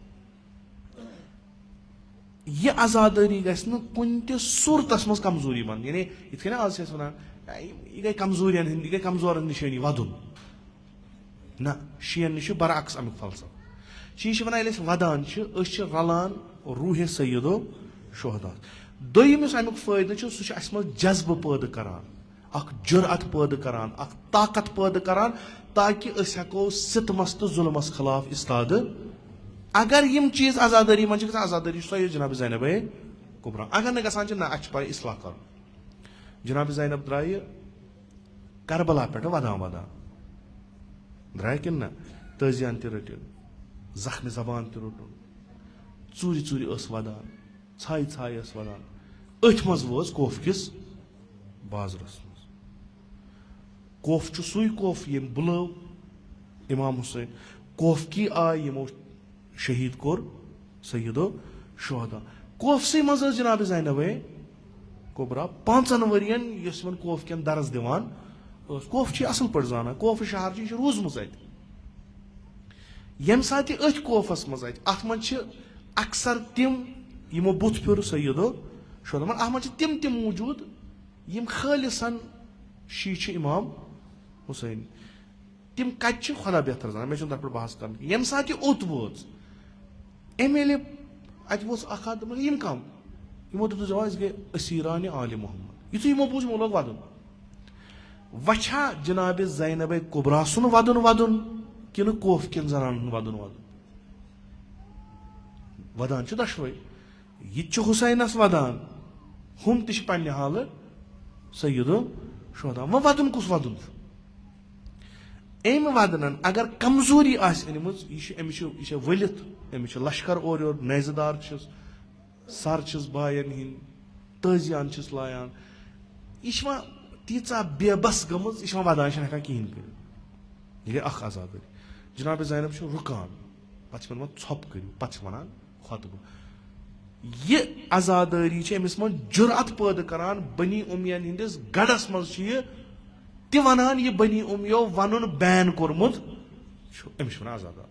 یہِ عزادٲری گژھِ نہٕ کُنہِ تہِ صوٗرتس منٛز کمزوٗری بنٕنۍ یعنی یِتھ کٔنۍ آز چھِ أسۍ ونان یہِ گٔے کمزوٗرین ہٕنٛدۍ یہِ گٔے کمزورن نِشٲنی ودُن نہ شِین نِش چھُ برعکس امیُک فلسفہٕ شی چھِ ونان ییٚلہِ أسۍ ودان چھِ أسۍ چھِ رلان روحے سیدو شہدا دوٚیِم یُس امیُک فٲیدٕ چھُ سُہ چھُ اسہِ منٛز جذبہٕ پٲدٕ کران اکھ جُرأت پٲدٕ کران اکھ طاقت پٲدٕ کران تاکہِ أسۍ ہٮ۪کو ستمس تہٕ ظُلمس خلاف استادٕ اگر یِم چیٖز عزادٲری منٛز چھِ گژھان عزادٲری چھُ سۄ جناب زینبے کُبرا اگر نہٕ گژھان چھِ نہ اسہِ چھُ پاے اصلاح کرُن جناب زینب درٛایہِ کربلا پٮ۪ٹھ ودان درٛاے کِنہٕ نہ تٲزیان تہِ رٔٹِن زخمہِ زبان تہِ روٚٹُن ژوٗرِ ٲس ودان ژھاے ٲس ودان أتھۍ منٛز وٲژ کوف کِس بازرس منٛز کوف چھُ سُے کوف ییٚمۍ بُلٲو امام حُسین کوفکی آے یِمو شہیٖد کوٚر سیدو شہدا کوفسٕے منٛز ٲس جناب زینبے کُبرا 5 ؤرین یۄس یِمن کوف کٮ۪ن درس دِوان ٲس کوف چھِ اصل پٲٹھۍ زانان کوف شہر چھِ یہِ چھِ روٗزمٕژ اَتہِ ییٚمہِ ساتہٕ یہِ أتھۍ کوفس منٛز اَتہِ اتھ منٛز چھِ اکثر تِم یِمو بُتھ پھیوٗر سیدو شہدا مگر اتھ منٛز چھِ تِم موٗجوٗد یِم خٲلصن شی چھِ امام حُسین تِم کتہِ چھِ خۄدا بہتر زانان مےٚ چھُنہٕ تتھ پٮ۪ٹھ بحث کرُن ییٚمہِ ساتہٕ یہِ اوٚت وٲژ ایم ایل اے اتہِ ووٚژھ اکھ ہتھ دوٚپُکھ یِم کم یِمو دوٚپ جواب أسۍ گٔے اسیٖرانہِ آلِ محمد یِتھُے یِمو بوٗز یِمو لوگ ودُن وچھا جناب زینبے کُبرا سُنٛد ودُن کِنہٕ کوف کٮ۪ن زنانن ہُنٛد ودان چھِ دۄشوے یہِ تہِ چھُ حُسینس ودان ہُم تہِ چھِ پننہِ حالہٕ سیدو شہدا وۄنۍ ودُن کُس ودُن چھُ أمۍ ودنن اگر کمزوٗری آسہِ أنمٕژ أمِس چھِ ؤلِتھ أمِس چھِ لشکر اورٕ یورٕ نیزٕ دار چھِس سر چھِس باین ہِنٛدۍ تٲزیان چھِس لایان یہِ چھِ وۄنۍ تیٖژاہ بے بس گٔمٕژ یہِ چھِ وۄنۍ ودان یہِ چھنہٕ ہٮ۪کان کِہینۍ کٔرِتھ یہِ گٔے اکھ عزادٲری جناب زینب چھُ رُکان پتہٕ چھِ وَنان ژھۄپہٕ کٔرِو پتہٕ چھِ وَنان خۄطبہٕ یہِ عزادٲری چھِ أمِس منٛز جُرأت پٲدٕ کران بنی اُمین ہِنٛدِس گڑس منٛز چھِ یہِ تہِ ونان یہِ بنی اُمیو ونُن بین کوٚرمُت چھُ أمِس چھِ ونان عزادار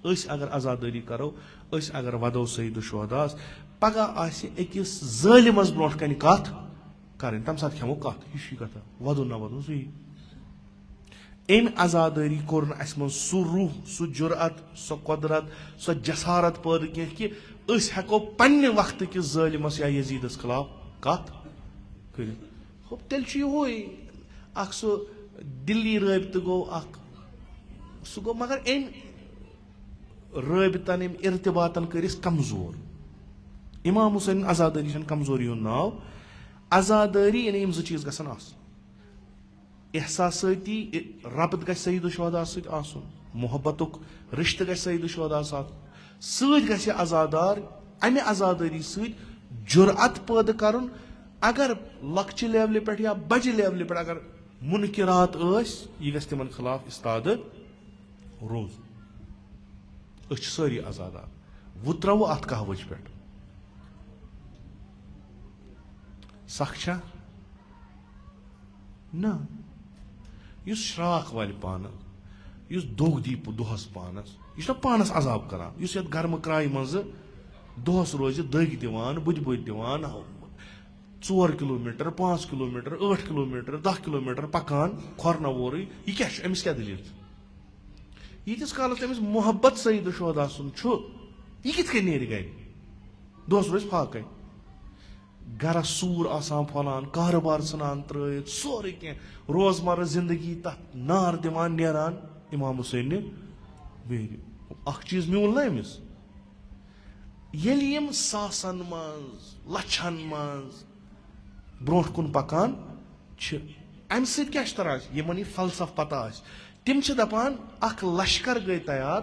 أسۍ اگر عزادٲری کرو أسۍ اگر ودو سید الشہداس پگہہ آسہِ أکِس ظٲلمس برونٛٹھ کنہِ کتھ کرٕنۍ تمہِ ساتہٕ کھٮ۪مو کتھ یہِ چھُ کتھا ودُن نہ ودُن سُے أمۍ عزادٲری کوٚر نہٕ اسہِ منٛز سُہ روح سُہ جُرأت سۄ قۄدرت سۄ جسارت پٲدٕ کینٛہہ کہِ أسۍ ہٮ۪کو پننہِ وقتہٕ کِس ظٲلمس یا یزیٖدس خلاف کتھ کٔرِتھ تیٚلہِ چھُ یِہوے اکھ سُہ دِلی رٲبطہٕ گوٚو اکھ سُہ گوٚو مگر أمۍ رٲبطن أمۍ ارتباطن کٔرۍ أسۍ کمزور امام حُسین عزادٲری چھنہٕ کمزوری ہُنٛد ناو عزادٲری یعنی یِم 2 چیٖز گژھن آسٕنۍ احساسٲتی ربط گژھِ سید الشہداس سۭتۍ آسُن محبتُک رِشتہٕ گژھِ سید الشہداس سۭتۍ گژھِ عزادار امہِ عزادٲری سۭتۍ جُرأت پٲدٕ کرُن اگر لۄکچہِ لیولہِ پٮ۪ٹھ یا بجہِ لیولہِ پٮ۪ٹھ اگر مُنکِرات ٲسۍ یہِ گژھِ تِمن خلاف استادٕ روزُن أسۍ چھِ سٲری عزادار وۄنۍ ترٛاوو اتھ کہوٕچ پٮ۪ٹھ سخ چھا نہ یُس شراکھ والہِ پانہٕ یُس دوٚگ دی دۄہس پانس یہِ چھُنہ پانس عذاب کران یُس یتھ گرمہٕ کرایہِ منٛزٕ دۄہس روزِ دٔگۍ دِوان بُدِ دِوان 4 کِلوٗمیٖٹر 5 کِلوٗمیٖٹر 8 کِلوٗمیٖٹر 10 کِلوٗمیٖٹر پکان کھۄرنہٕ وورٕے یہِ کیٛاہ چھُ أمِس کیٛاہ دٔلیٖل چھِ ییٖتِس کالس أمِس محبت سید الشہدا سُنٛد چھُ یہِ کِتھ کٔنۍ نیرِ گرِ دۄہس روزِ فاقے گرس سوٗر آسان پھۄلان کارٕبار ژھٕنان ترٲیِتھ سورُے کینٛہہ روزمرہ زندگی تتھ نار دِوان نیران امام حُسینہِ بیٚیہِ اکھ چیٖز میوٗل نہ أمِس ییٚلہِ یِم ساسن منٛز لچھن منٛز برونٛٹھ کُن پکان چھِ امہِ سۭتۍ کیٛاہ چھُ تران یِمن یہِ فلسف پتہ آسہِ تِم چھِ دپان اکھ لشکر گٔے تیار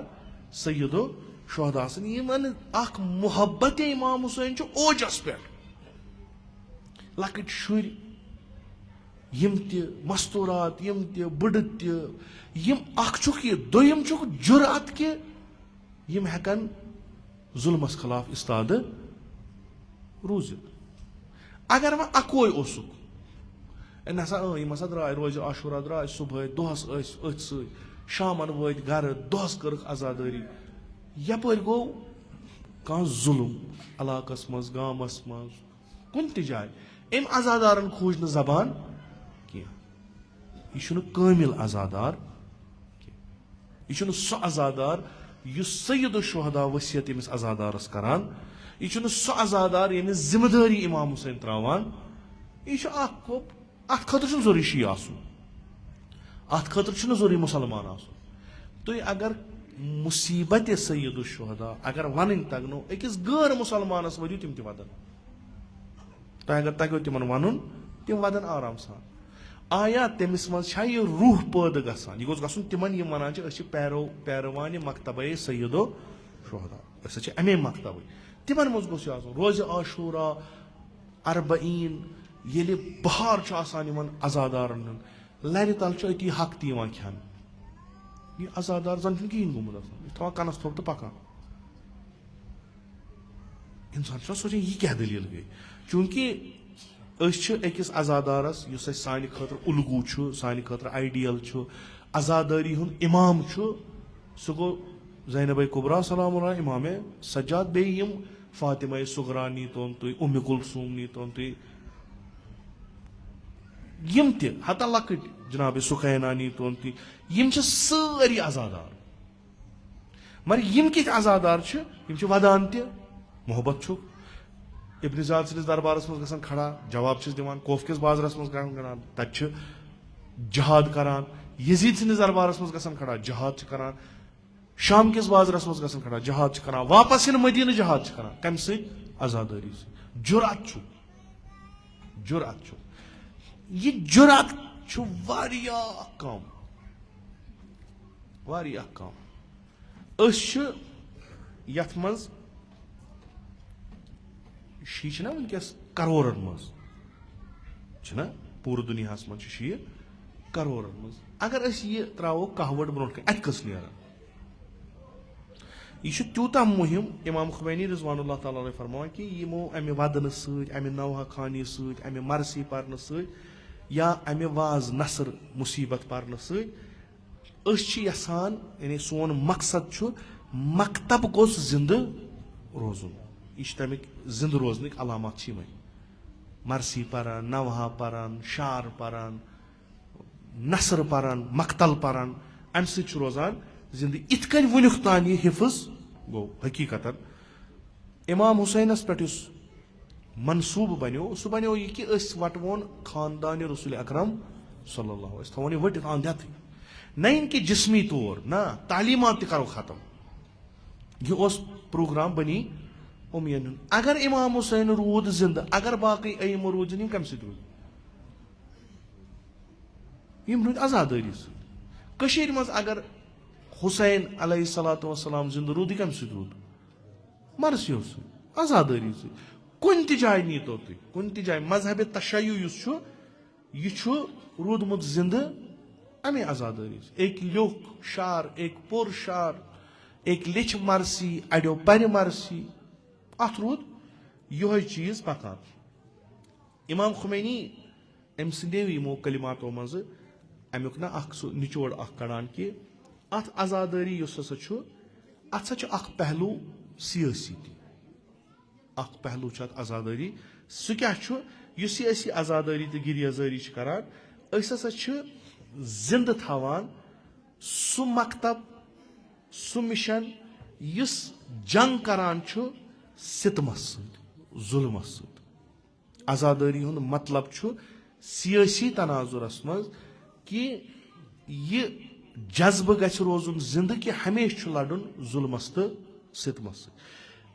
سیدو شہدا سٕنٛدۍ یِمن اکھ محبت امام حُسین چھُ اوجس پٮ۪ٹھ لۄکٕٹۍ شُرۍ यम ति मस्तूरात यम ति बड़ ति यम अख छुक ये दोयम छुक जुरात के यम हेकन जुल्मस खिलाफ इस्ताद रूजित अगर वह अकोय ओसुक नसा यम हसा द्राय रोज आशुरा द्राय सुबह दोहस अथ स शामन वत गर दोहस कर्क आजादारी यपर गो कह जुल्म इलाकस मज गामस मज कुन ति जाय अम आजादारन खोज न जबान कह यह कामिल आजादार यह सह आजादार युस सैयद शुहदा वसियत यमिस आजादारस करान यह सह आजादार यमिस जिम्मेदारी इमाम हुसैन त्रावान यह अत खतर जरूरी शी आसुन अत खतर जरूरी मुसलमान आसुन तुम अगर मुसीबत सैयद शुहदा अगर वन तगनो अकिस गैर मुसलमानस वरियो तिम ति वदन तुम अगर तगो तिमन वन तिम वदन आराम सान आया तमिस मज यह रूह पैद गसान यह गोस गसन तिमन यम वनान पैरवान मकतब सैयद शुहदा अमे मकतब तिमन मज गोस रोज आशूरा अरबईन ये बहार आजादारन लर तल अति हक तक खान यह आजादार जन कहें गोमुत थवान कनस थोप तो पकान इंसान सोचान यह क्या दलील गई चूंकि अकिस आजादारस सान खतर उलगू सान खतर आइडियल आजादारी हुन इमाम सह गो ज़ैनब कुबरा सलाम इमाम सज्जाद बेयम फातिमा सुगरा नी तोन तुम उम्म कुलसूम नी तोन तुम यम ते हता लकट जनाब सुखैना नी तोन तुम सारी आजादार मगर यम कित आजादार वदान ते मोहब्बत इब्न ज़ियाद सिंदिस दरबारस मज गसान खड़ा जवाब दिवान कोफ किस बाजारस मज गसान तत जहाद करान यजीद सिंदिस दरबारस मज गसान खड़ा जहाद करान शाम किस बाजारस मज गसान खड़ा जहाद करान वापस इन मदीना जहाद करान कम से आजादारी जुरात यह जुरात कम यथ मज शी वनकस करोरन मज पूरे दुनिया मज शी करोरन मज अगर यह त्रो कहवट ब्रो अत कस नीरान यह तूता मुहिम इमाम खुमैनी रिज़वानुल्लाह ताला अलैहि फरमान कि यमो अमे वदन अमे नौहा खानी अमे मरसी पर्न या अमे वाज नसर मुसीबत पर्न यसान यानी सोन मकसद मकतब गोस जिंद रोजुन यह तमिक जिंद रोजन अलामत मरसी पारान नवहा पारान शार पारान नसर पारान मकतल पारान अम सत रोजान जिंद इत कन वुनुक तान यह हिफज गो हकीकतन इमाम हुसैनस पे मनसूब बनो सह बनो यह कि वटवन खानदान रसूल अकरम सल्लल्लाहु अलैहि वसल्लम थवन वटित अंधत न इनके जिस्मी तौर ना तालीमात करो खत्म यह प्रोग्राम बनी उमियन अगर इमाम हुसैन रूद जिंद अगर बाकी अयम रूद कम सत रूद रूद आजादारी सर मज अगर हुसैन अलैहिस्सलातु वस्सलाम जिंद रूद कम सत रूद मरसियों आजादारी कुन ति जाय नी तो तुम कुन ति जाय मजहब तशय्युह यह रूदमुत जिंद अमे आजादारी एक लोक शार एक पुर शार एक लिच मरसी अड़ो पर मरसी अत रूद यह चीज पकान इमाम खुमैनी अम सो कलिमातो मज अमुक ना निचोड़ कड़ान कि अत आजादारी अत पहलू सियासी पहलू आजादारी सह क्या आजादारी तो गिरियाजारी करान जिंद थवान सह मकतब सह मिशन इस जंग करान सितमस जुल्मस आजादारी हुंद मतलब सियासी तनाजुरस मज कि यह जज्ब गछ रोजुन जिंद कि हमेशा लड़न जुल्मस तो सितमस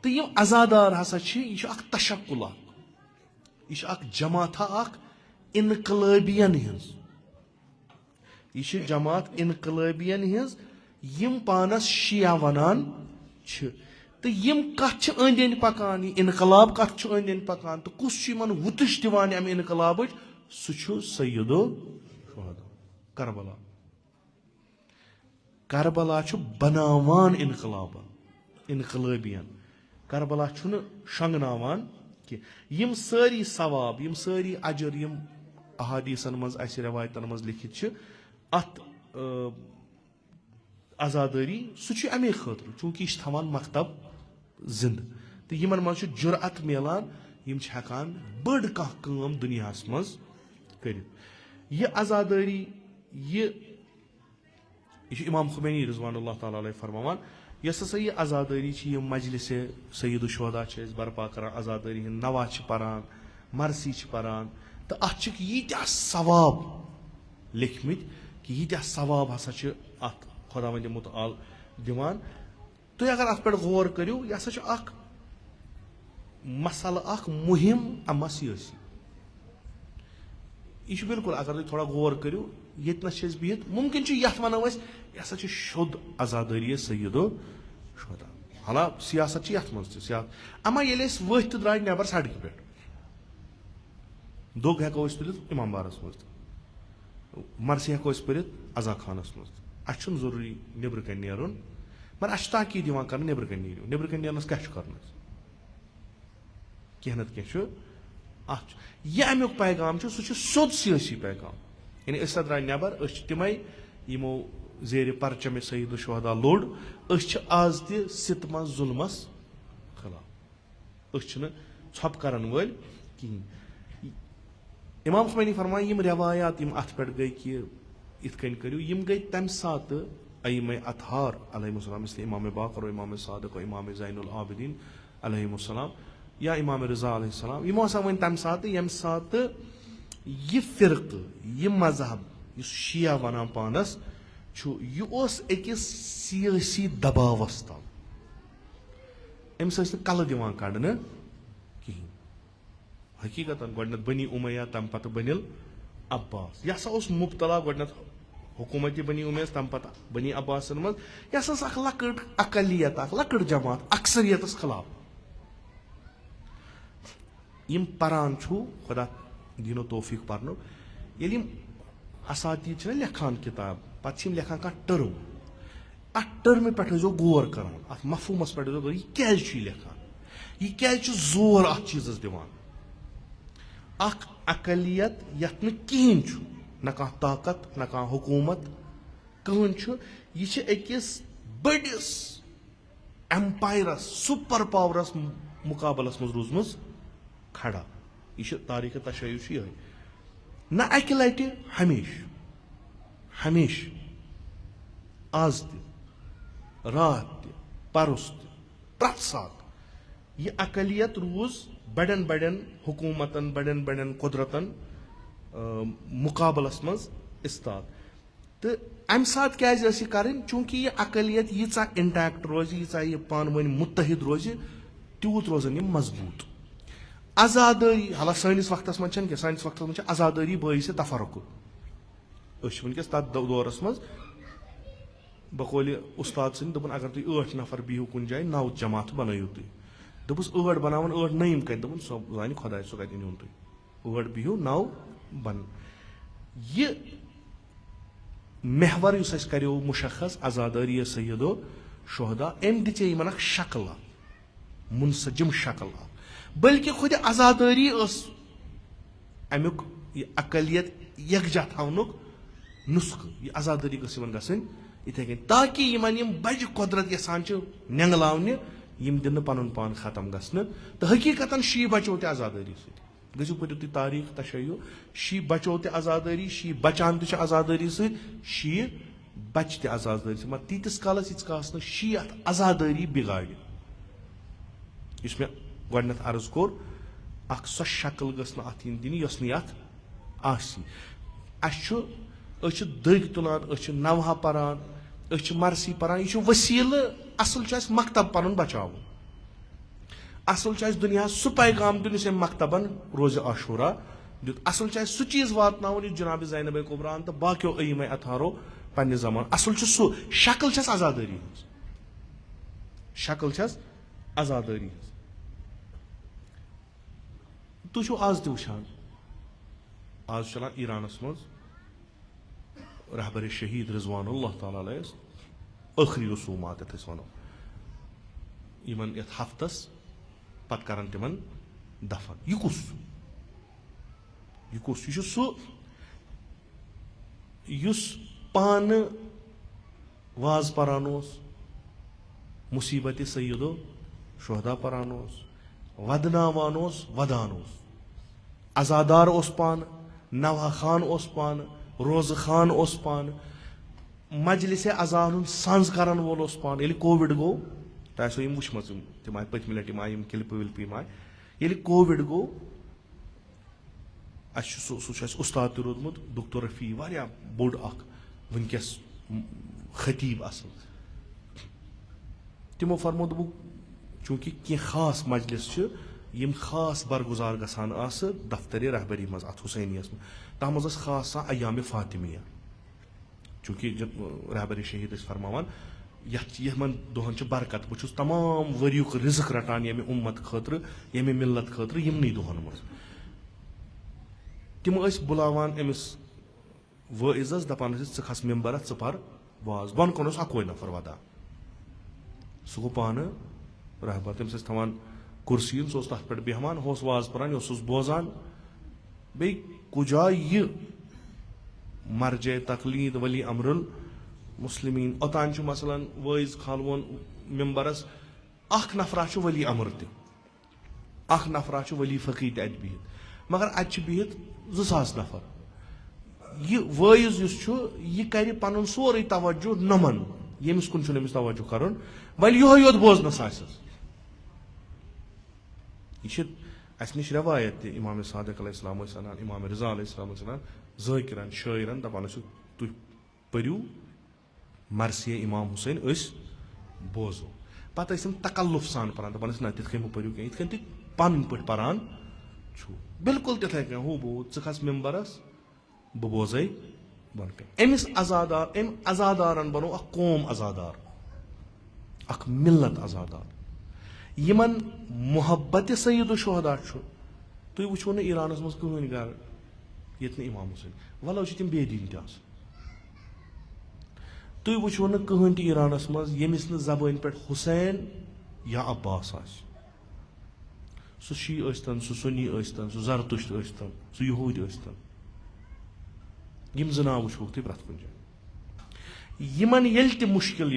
तो यम आजादार हसा यह तशक्कुल यह जमात इनकलाबियन हज यह जमात इनकलाबियन हज यम पानस शिया वनान तो यम कथ अंद अंद पकान इनकलाब कथ अंद अंद पकान तो कुछ वुतश दिवान अम इनकलाब सह सैयदो शुहदा करबला करबला बनावान इनकलाबियन करबला शंगनावान कि यम सारी सवाब यम सारी अजर यम अहादीसन मज रवायतन मज लिखित अत आजादारी सह अमे खतर चूंकि यह थवान मकतब जिंद तो यमन मज जुरअत मिलान यम हेकान बड़ कम दुनिया मज कर यह आजादारी यह इमाम खुमैनी रिज़वानुल्लाह ताला अलैहि फरमावान यस हसा यह आजादारी यह मजलिस सैयद शुहदा बर्पा कर आजादारी हंद नवा पारान मरसी पारान तो अत यीत्या सवाब लिखमित कि यीत्या सवाब हसा अत खुदावंद मुतआल दिवान तुम अगर अत पे गौर करो यह हसा मसल मुहिम अमा सियासी यह बिल्कुल अगर तुम थोड़ा गौर करो ये बिहित मुमकिन ये वनो यह हसा शुद्ध आजादारी सैयदो शुहदा हाला सियासत ये मज अमा ये वथ तो द्राय नबर सड़क पे दोग हेको तुलित इमाम बारस मज मरसी हेको पढ़ित अजा खानस मज अ जरूरी नबर कन नेरुन मगर अ ताकीद दिवान कर नबर कन नीरू नबर कन नेरनस क्या कर कह नत कह यह अमुक पैगाम सह सोद सियासी पैगाम यानी अस द्राय नबर तमें यमो जेर परचम सईद शुहदा लोड आज तितम जुल्मस खिलाफ छप करन वल कहीं इमाम खुमैनी फरमान यम रवायात यम अत पे गई कि इत कन करियो यम गई तम सात अइम अतहार अलैहिस्सलाम इसलिए इमाम बाकर और इमाम सादिक और इमाम ज़ैनुल आबिदीन अलैहिस्सलाम या इमाम रज़ा अलैहिस्सलाम यमो हसा वन तम सात यम सात यह फिरक यह मजहब इस शिया वनान पानस यह अकिस सियासी दबावस तल अम्स कल दिवान कड़न कहीं हकीकत गोडनत बनी उमैया तम पत बनिल अब्बास यह हसा मुबतला गोडनत हुकूमत बनी उमैया तम पत बनी अब्बास मज यह लकड़ अकलियत लकड़ जमात अक्सरियत खिलाफ यम परान खुदा दीनो तौफीक पर्नो ये असातीद लेखान किताब पे लेखान कह टर्म अत टर्म पे गौर कर अत मफहूमस पे गौर यह क्या लेखान यह क्या जोर अत चीज़ दिवान अकलियत यथ कहें न कह ताकत न कह हुकूमत कहन यह अकिस बड़िस एम्पायरस सुपर पावरस मुकाबलस मज रूजम खड़ा यह तारीख तशय्युश यह न अकि लटि हमेश आज रात परस प्रथ सात यह अकलियत रूज बड़न बड़न हुकूमतन बड़न बड़न कुदरतन मुकाबलस मज इस्ताद तो अम सात क्या करें चूंकि यह अकलियत यीचा इंटैक्ट रोज यीचा यह पान वन मुत्तहिद रोज तूत रोजन यह मजबूत आजादारी हाला सानिस वक्तस मज क्या सानिस वक्तस मज आजादारी बाइस तफरक वनकस तथ दौरस मज बकौल उस्ताद सन दोपन अगर तुम 8 नफर बिहू कुन जाए 9 जमात बनायो तुम दोपस 8 बनावन 8 नईम कत दोपन सो जान खुदा सो कत नुन तुम 8 बिहू 9 बन यह महवर युस करो मुशखस आजादारी सैयदो शुहदा अम दिचे यमन शक्ल मुनसजिम शक्ल बल्कि खुद आजादारी अमुक अकलियत यकजा थवनुक नुस्ख यह आजादारी गसन इथे कन ताकि यम बज कुदरत यसान नेंगलावने यम दिन पन पान खत्म गसन तो हकीकतन शी बचो ते आजादारी सो पढ़ो तुम तारीख तशय्यु शी बचो ते आजादारी शी बचान ते आजादारी शी बच ते आजादारी से मगर तीतिस कालस यीच शी अत आजादारी बिगाड़ मे गत अर्ज कोर सो शक्ल गसन अत दिन यस नत दग तुलान नवहा पारान मरसी पारान यह वसील असल मकतब पन बचाव असल दुनिया सह पैगाम दिन मकतबन रोज आशूरा दुत असल सह चीज वातन जनाब ज़ैनब कुबरान तो बाकियों अइम अतहारो पन्ने जमान असल सह शक्ल आजादारी शक्ल आजादारी तुम आज तु वुचान आज चलान ईरानस मज रहबर शहीद रिजवानुल्लाह ताला अलैह आखिरी रसूमात यथ वनो यमन यथ हफ्तस पत करन तिमन दफन यह कुस यह सु युस पान वाज परान मुसीबत सैयदो शुहदा परान वदनावान वदान अजादार पान नवा खान पान रोज खान पान मजलिस अजान सांज करान वोल पान ये कोविड गो तह सो वुचम तम आय पत्म लट आय क्लिप विल्प आय ये कोविड गो सह उस्ताद तह रोदमुत डॉक्टर रफ़ी वारिया बोड़ वनकस खतीब असल तमो फरमो दोक चूंकि कह खास मजलिस यम खास बरगुजार गसान दफ्तर रहबरी मज अत हुसैनियस मज तथ मज खास अयाम फातिमिया चूंकि रहबर शहीद फरमान यमन दोहन बरकत बहुत तमाम वरियुक रिजक रटान यमे उम्मत खतर यमे मिल्लत खतर यमन दोहन मज तम बुलावान अमिस वाइजस दपान च खस मेम्बर च पर वाज बन कन अकोई नफर वदा सह गो पान रहबर तम थवान कुर्सी सह तथ पे बेहमान होस वाज पान यह बोजान बे कुजा यह मरज तकलीद वली अमरुल मुस्लिमीन ओतान मसलन वाइज खालवन मेम्बरस अख नफरा वली अमर तख नफरा वली फ़की अत बिहित मगर अत बिहित 2000 नफर यह वाइज यह कर पन सोरे तवज्जो नमन यमिस कुन तवज्जो कर वल योत बोजनस यह नश रवायत इमाम सादिक अलैहिस्सलाम इमाम रिजा अलैहिस्सलाम ज़ाकिरन शायरन दपान तुम परू मरसिय इमाम हुसैन बोजो पत तकल्लुफ सान पान दपान ना तिथ कन परू कह तुम पन पे पान बिल्कुल तिथे कह हू बो खस मेम्बरस बह बोजे बन कन अमिस अजादार अजादारन बनो कौम अजादार मिल्लत अजादार यमन मोहब्बत सैयद शुहदा तुम वो ना ईरानस मज कहन गर ये इमाम हुसैन वलो तम बेदीन तुम वो ना कहन त ईरानस मज यमिस न जबान पे हुसैन या अब्बास सह शी सह सुन्नी सह जरतुश्त सह यहूद यम ज नाव वो तुम प्रथ कुन जाए यमन येल त मुश्किल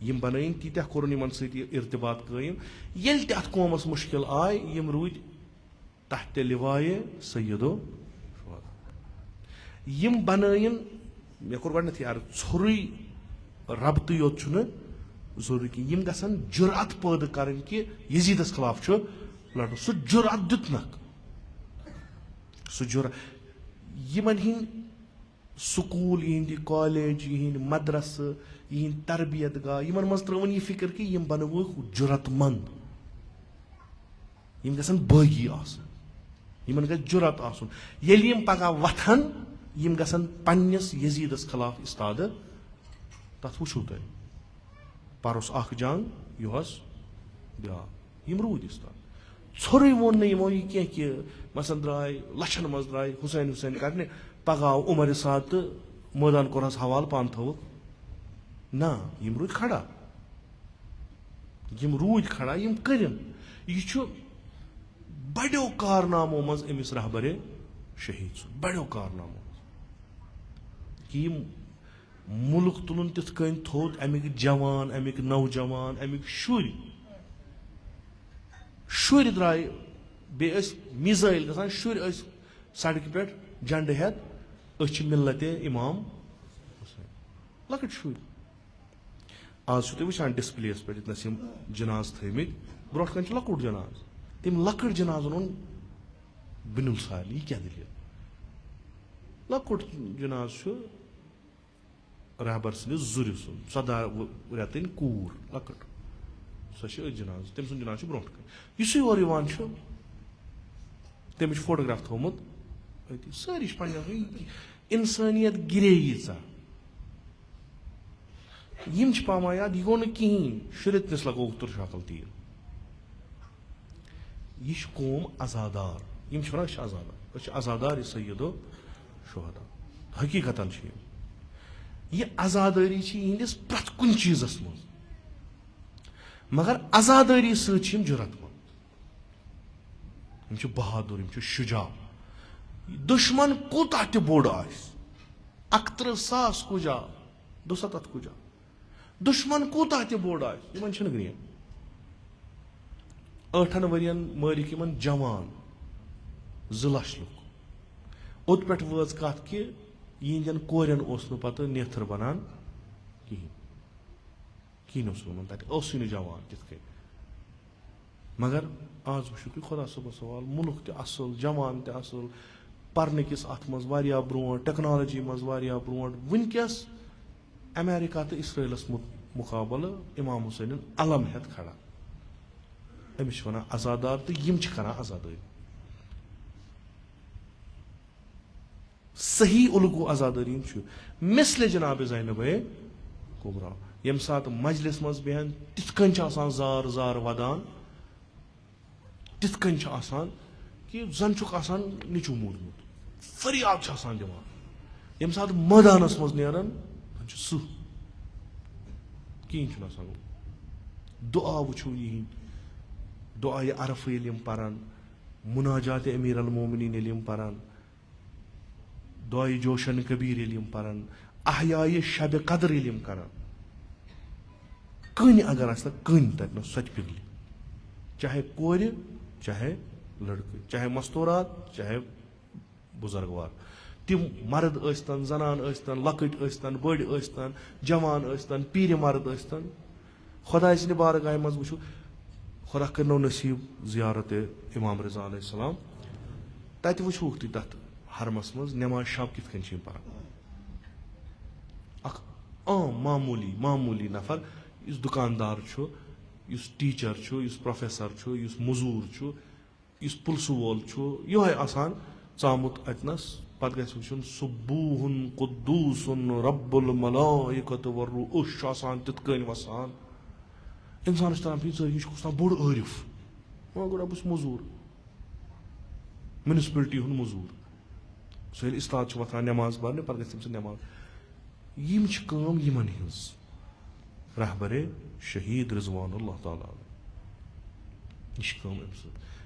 यम बनाइन तीत्या कोर इन इर्तिबात कायम येल त अत कौमस मुश्किल आय यम रूद तहत लिवाये सैयदो यम बनाइन मे कोर गडनथ यार छोरुई रबत योत जरूरी कि यम गसन जुरअत पैदा करन कि यजीदस खिलाफ लड़न सह जुरअत दितनक सह जुरअत यमन हिंद स्कूल यिंद कॉलेज यिंद मदरस यिंद तरबियत गाह यमन मज त्रवन यह फिक्र कि यम बनव जुरतमंद यम गसन बागी यमन गस जुरत आसन येल यम पगह वथन यम गसन पन्निस यजीदस खिलाफ इस्ताद तथ वुचो तुम परस अख जंग युहस ब्या यम रूद इस्ताद छोरे वोन नमो यह कह कि मसन द्राय लछन मज द्राय हुसैन हुसैन करने पगह आव उमर साथ मैदान कोरहस हवाल पान थवक ना यम रूद खड़ा यम करन यह बड़ो कारनामों मज अमिस रहबर शहीद बड़ो कारनामों कि मुल्क तुलन तिथ कन थोद अमिक जवान अमिक नौजवान अमिक शुर द्राय बे मिसाइल गसान शुर सड़क पे झंड हेत मिल्लत इमाम हुसैन लकट शुर आज तुम वुचान डिस्प्लेस पे इतनस जनाज थमित ब्रोट कन लकुट जनाज तम लकट जनाजन ओन बिनुल साल यह क्या दलील लकुट जनाज रहबर सन्दि जुर 14 रेतन कूर लकट सह जनाज तम सुन जनाज ब्रोट कन इस और तमिच फोटोग्राफ थोमुत सारी इंसानियत गिरे यीचा यम पामा याद यह गो न कहें शुरतनस लगो तुर शक्ल तीर यह कौम आजादार यम आजादार आजादार सैयदो शुहदा हकीकतन यह आजादारी इहंदिस प्रत कुन चीजस मज मगर आजादारी सम जुरतमंद बहादुर शुजा दुश्मन कूता त बोड़ 31,000 कुजा 200 कुजा दुश्मन कूता त बोड़ इन ग्रेन 8 वरियन मारिक जवान 2 लाख लुक ओत पे वज कत कि यहंदन कोरन पत नेथर बनान कहीं वोन तक जवान तिथ मगर आज वो तुम खुदा सुबह सवाल मुल्क त असल जवान त असल पर्न किस अत मज ब्रो टेक्नोलॉजी मज ब्रो वनकस अमेरिका तो इसराइलस मुकाबल इमाम हुसैन अलम हेत खड़ा अमिस वन आजादार तो यम कर आजादारी सही उलगू आजादारी मिसल जनाब ज़ैनब कुबरा यम सात मजलिस मज बेहन तिथकन जार जार वदान तिथकन कि जन निचू मूदमुत फरियाद दिवान यम सात मैदानस मज नेरान सह कहें दुआ वो यह दुआ अरफ यम पारान मुनाजात अमीर अल मोमिनीन यम पारान दुआ जोशन कबीर यम पारान अहयाए शब कदर यम करान कन अगर कन तक सो पिघल चाहे कोर चाहे लड़के चाहे मस्तूरात चाहे बुजुर्गवार तिम मर्द स्तन जनान स्तन लकट स्तन बड़ स्तन जवान स्तन पीर मर्द स्तन खुदा सद बारगाह मज वो खुदा करनो नसीब जियारत इमाम रजा अलैहिस्सलाम तत वुक तुम तथ हरमस मज नमाज शब कित पारान आम मामूली मामूली नफर इस दुकानदार इस टीचर इस प्रोफेसर इस मजूर इस पुलसु वोल ये चामुत अतनस पत गो सुबूहुन कुद्दूसुन रब्बुल मलाइकतु वर्रूह तित कन वसान इंसान तरह यह बोड़ आरिफ मगर अब मजूर म्यूनसिपलिटी हूं मजूर सह इस्ताद वथान नमाज पढ़ने पे गम नमाज यम यमन हज रहबर शहीद रिजवानुल्लाह ताला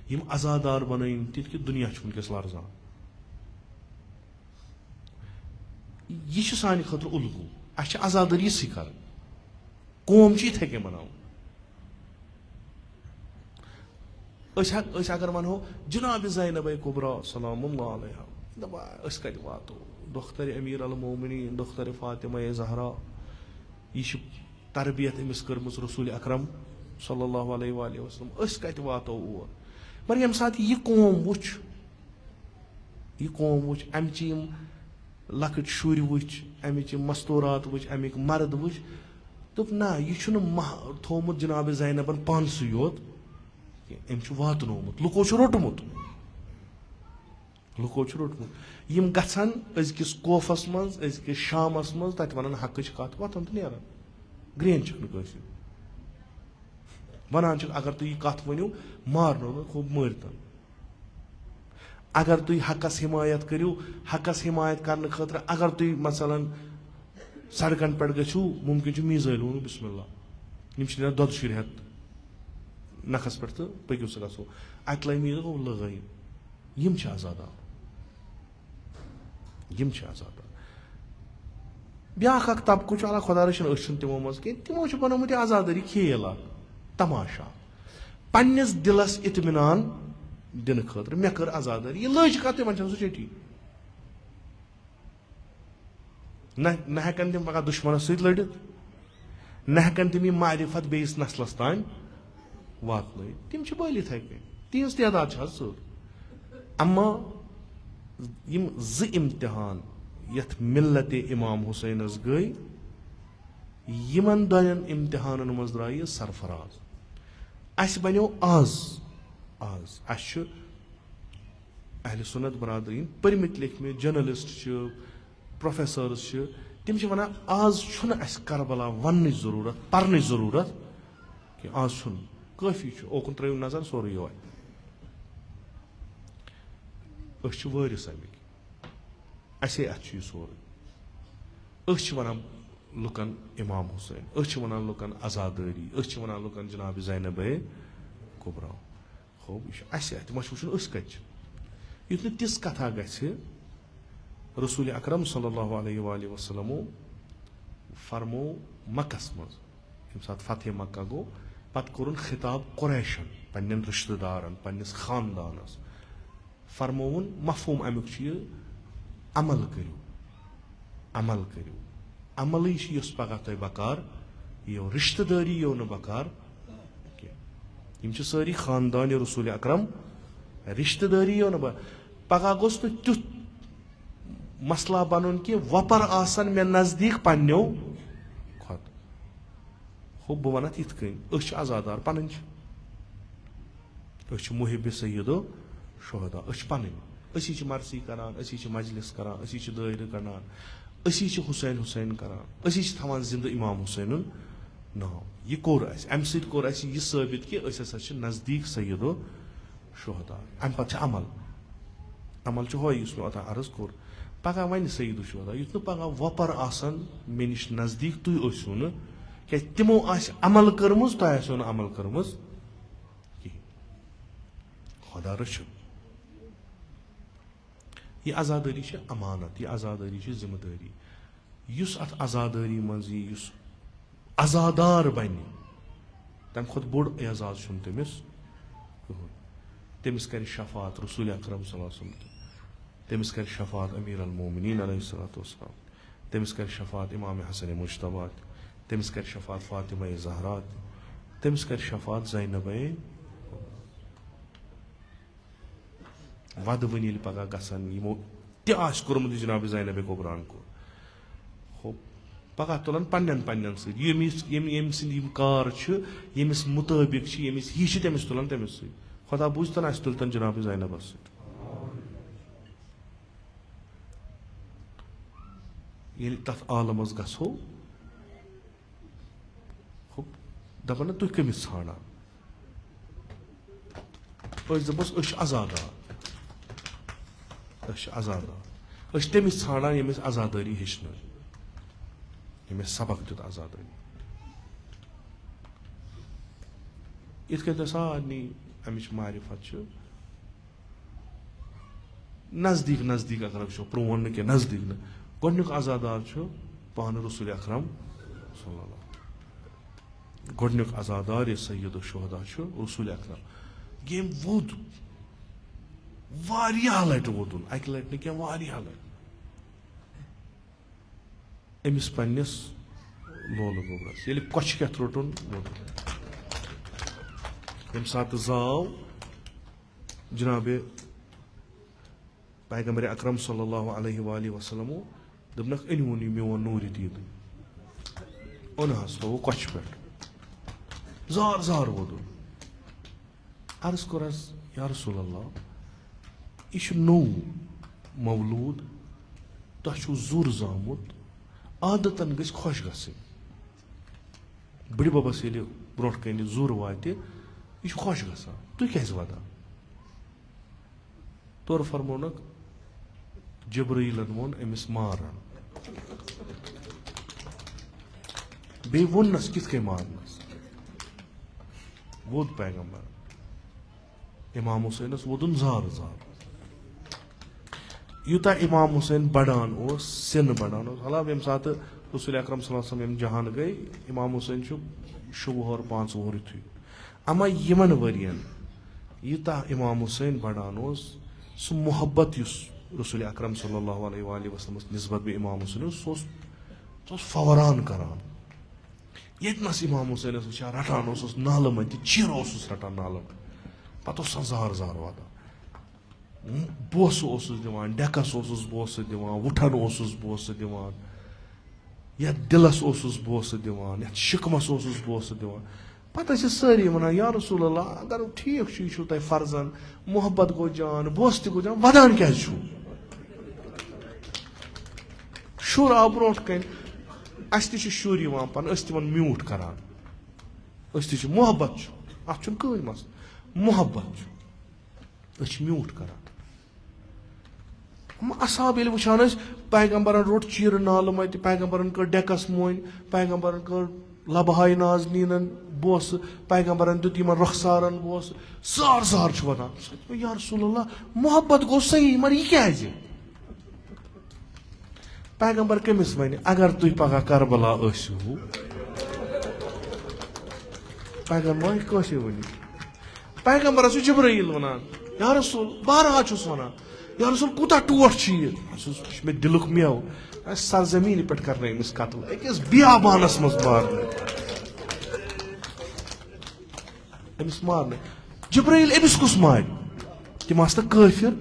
यम आजादार बन तिथ कि दुनिया वनकस लर्जान यह सान खुद उलगू अस आजादारी सी कर कौम इत मना अगर वनो जनाब ज़ैनब कुबरा सलामुल्लाह अलैहा कत वातो दुख्तर अमीर अल मोमिनीन दुख्तर फातिमा ज़हरा यह तरबियत अमिस कर्म रसूल अकरम सल्लल्लाहु अलैहि वसल्लम कत वातो और मगर यम सात यह कौम वुच अमच लकट शुर वुच अमिच मस्तूरात वुच अमिक मर्द वुच दोप ना यह थोमुत जनाब ज़ैनबन पानस योत अम वातनोमुत लुको रोटमुत यम गछन अजकिस कोफस मज अजकिस शामस मज तत वनान हकच कत वतन तो नेरान ग्रेन कस वनान अगर तुम यह कत वनो मारनो खूब मरतन अगर तुम हकस हिमायत करो हकस हिमायत करने खतर अगर तुम मसलन सड़कन पे गो मुमकिन मीज़ाइल वो बिस्मिल्लाह यम दोद शुर हेत नखस पे तो पकू सा गो अत लग मीज़ गो लगाई यम आजादार ब्या तबकु अल्लाह खुदा रचन अन तमो मज कह तमो बनोमुत आजादारी खेल तमाशा पन्निस दिलस इत्मिनान दिन खतर मे कर आजादारी यह लज कत तम सह चटी न हेकन तम पगह दुश्मनस सत लड़ित न हेकन तम मारिफत बेस नस्लस तान वातन तम बल इथे कन तिहज तदाद सर अम्मा यम इम्तिहान यथ मिल्लत इमाम हुसैनस गई यमन दोन इम्तिहान मज द्राय सरफराज अस बनो आज अहल सुन्नत बरादरीन परमित लिखमित जर्नलिस्ट प्रोफेसर्स तम वन आज करबला वन जरूरत पर्न जरूरत कि आज काफी ओकुन त्रो नजर सोरे ये أسۍ چھِ وٲرِث اَمِکۍ اَسے اَتھِ چھُ یہِ سورُے أسۍ چھِ وَنان لُکن اِمام حُسین أسۍ چھِ وَنان لُکن عزادٲری أسۍ چھِ وَنان لُکن جِناب زینبے کُبرا خوب یہِ چھُ اَسہِ اَتھِ وۄنۍ چھُ وٕچھُن أسۍ کَتہِ چھِ یُتھ نہٕ تِژھ کَتھا گژھِ رسوٗلِ اکرم صلی اللہ علیہ وآلہ وسلمو فرمو مکس منٛز ییٚمہِ ساتہٕ فتح مکہ گوٚو پتہٕ کوٚرُن خطاب قُریشن پننٮ۪ن رِشتہٕ دارن پننِس خاندانس فرمووُن مفہوٗم امیُک چھُ یہِ عمل کٔرِو عملٕے چھِ یۄس پگاہ تۄہہِ بکار یِیو رِشتہٕ دٲری یِیو نہٕ بکار کینٛہہ یِم چھِ سٲری خاندانہِ رسوٗلِ اکرم رِشتہٕ دٲری یِیو نہٕ پگاہ گوٚژھ نہٕ تیُتھ مسلہ بنُن کہِ وۄپر آسن مےٚ نزدیٖک پننیو کھۄتہٕ ہُہ بہٕ ونتھ یِتھ کٔنۍ أسۍ چھِ عزادار پنٕنۍ چھِ أسۍ چھِ محب سیدو شہدا أسۍ چھِ پنٕنۍ أسی چھِ مرثی کران أسی چھِ مجلس کران أسی چھِ دٲیرٕ کڑان أسی چھِ حُسین کران أسی چھِ تھاوان زندٕ امام حُسینُن ناو یہِ کوٚر اَسہِ اَمہِ سۭتۍ کوٚر اَسہِ یہِ ثٲبت کہِ أسۍ ہسا چھِ نزدیٖک سیدو شہدا اَمہِ پتہٕ چھِ عمل چھُ ہۄے یُس مےٚ اوٚتام عرض کوٚر پگاہ وَنہِ سیدو شہدا یُتھ نہٕ پگاہ وۄپر آسن مےٚ نِش نزدیٖک تُہۍ ٲسِو نہٕ کیازِ تِمو آسہِ عمل کٔرمٕژ تۄہہِ آسیو نہٕ عمل کٔرمٕژ کِہینۍ خۄدا رٔچھِنۍ یہِ عزادٲری چھِ امانت یہِ عزادٲری چھِ ذمہٕ دٲری یُس اتھ عزادٲری منٛز یی یُس عزادار بنہِ تمہِ کھۄتہٕ بوٚڑ اعزاز چھُنہٕ تٔمِس کٕہٕنۍ تٔمِس کرِ شفاعت رسوٗلِ اکرم صلی اللہ علیہ وسلم تٔمِس کرِ شفاعت امیر المومنیٖن علیہ الصلوۃ والسلام تٔمِس کرِ شفاعت امام حسن مجتبیٰ تٔمِس کرِ شفاعت فاطمہ زہرا تٔمِس کرِ شفاعت زینبے وَدٕ ییٚلہِ پگاہ گژھن یِمو تہِ آسہِ کوٚرمُت یہِ جِناب زینبے کُبراہن کوٚر ہُہ پگاہ تُلن پننٮ۪ن سۭتۍ ییٚمہِ سٕنٛدۍ یِم کار چھِ ییٚمِس مُطٲبِق چھِ ییٚمِس یہِ چھِ تٔمِس تُلن تٔمِس سۭتۍ خۄدا بوٗزتن اَسہِ تُلتن جِناب زینبس سۭتۍ ییٚلہِ تتھ عالمس گژھو دپان نہ تُہۍ کٔمِس ژھانڈان أسۍ دپوس أسۍ چھِ عزادار أسۍ چھِ تٔمِس ژھانڈان ییٚمِس عزادٲری ہیٚچھنٲے ییٚمِس سبق دیُت عزادٲری یِتھ کٔنۍ تۄہہِ سارنٕے امِچ معرفت چھِ نزدیٖک اگر وٕچھو پرون نہٕ کینٛہہ نزدیٖک نہٕ گۄڈنیُک عزادار چھُ پانہٕ رسوٗلِ اکرم صلی اللہ گۄڈنیُک عزادار یہِ سید الشہدا چھُ رسوٗلِ اکرم ییٚمۍ ووٚد واریاہ لٹہِ ووٚدُن اکہِ لٹہِ نہٕ کینٛہہ واریاہ لٹہِ أمِس پننِس لولہٕ گوبرس ییٚلہِ کۄچھِ کٮ۪تھ روٚٹُن ووٚدُن ییٚمہِ ساتہٕ زاو جِنابِ پیغمبرِ اکرم صلی اللہ علیہ وآلہ وسلمو دوٚپنکھ أنۍہوٗن یہِ میون نوٗرِ دیٖدٕے اوٚنہس تھوٚوُکھ کۄچھِ پٮ۪ٹھ زار ووٚدُن عرض کوٚرس یا رسول اللہ یہِ چھُ نوٚو مولوٗد تۄہہِ چھُو زُر زامُت عادتن گٔژھۍ خۄش گژھٕنۍ بٕڈِببس ییٚلہِ برونٛٹھ کنہِ زُر واتہِ یہِ چھُ خۄش گژھان تُہۍ کیازِ ودان تورٕ فرمونکھ جبرایٖلن ووٚن أمِس مارن بیٚیہِ ووٚننس کِتھ کٔنۍ مارنس ووٚد پیغمبر امام حُسینس ووٚدُن زار یوٗتاہ امام حُسین بڑان اوس سِنہٕ بڑان اوس حالانکہِ ییٚمہِ ساتہٕ رسوٗلِ اکرم صلی اللہ علیہ وسلم یِم جہان گٔے امام حُسین چھُ 7 وُہُر 5 وُہُر یُتھُے اما یِمن ؤرین یوٗتاہ امام حُسین بڑان اوس سُہ محبت یُس رسوٗلِ اکرم صلی اللہ علیہ وآلہ وسلمس نسبت بیٚیہِ امام حُسین اوس سُہ اوس فوران کران ییٚتنس امام حُسینس وٕچھان رٹان اوسُس نالہٕ منٛز چیٖرٕ اوسُس رٹان نالہٕ پتہٕ اوس آسان زار واتان بوسہٕ اوسُس دِوان ڈیکس اوسُس بوسہٕ دِوان وُٹھن اوسُس بوسہٕ دِوان یتھ دِلس اوسُس بوسہٕ دِوان یتھ شِکمس اوسُس بوسہٕ دِوان پتہٕ ٲسۍ سٲری ونان یا رسول اللہ اگر ٹھیٖک چھُ یہِ چھُو تۄہہِ فرضن محبت گوٚو جان بوسہٕ تہِ گوٚو جان ودان کیازِ چھُو شُر آو برونٛٹھ کنہِ اسہِ تہِ چھُ شُرۍ یِوان پانہٕ أسۍ تِمن میوٗٹھ کران أسۍ تہِ چھِ محبت چھُ اتھ چھُنہٕ کٕہٕنۍ مسلہٕ محبت چھُ أسۍ چھِ میوٗٹھ کران असाब ये वुचान पैगम्बरन रोट चीर नाल मत पैगम्बरन कर डेकस मोन पैगम्बरन कर लबहाय नाजनीन बोस पैगम्बरन दुत इन रखसारन बोस सार सार वन या रसूलल्लाह मोहब्बत गो सही मगर यह क्या पैगम्बर कमिस वन अगर तुम पगह करबला पैगम्बर कस वन पैगम्बर जिब्राइल वन या रसूल बारहा वन या रसूल कूता टोट मे दिलुक मेव सरजमीन पे कर अमिस कत्ल अकिस बियाबानस मज मारने अमिस मारने जिब्राइल अमिस कुस मार तम आस काफिर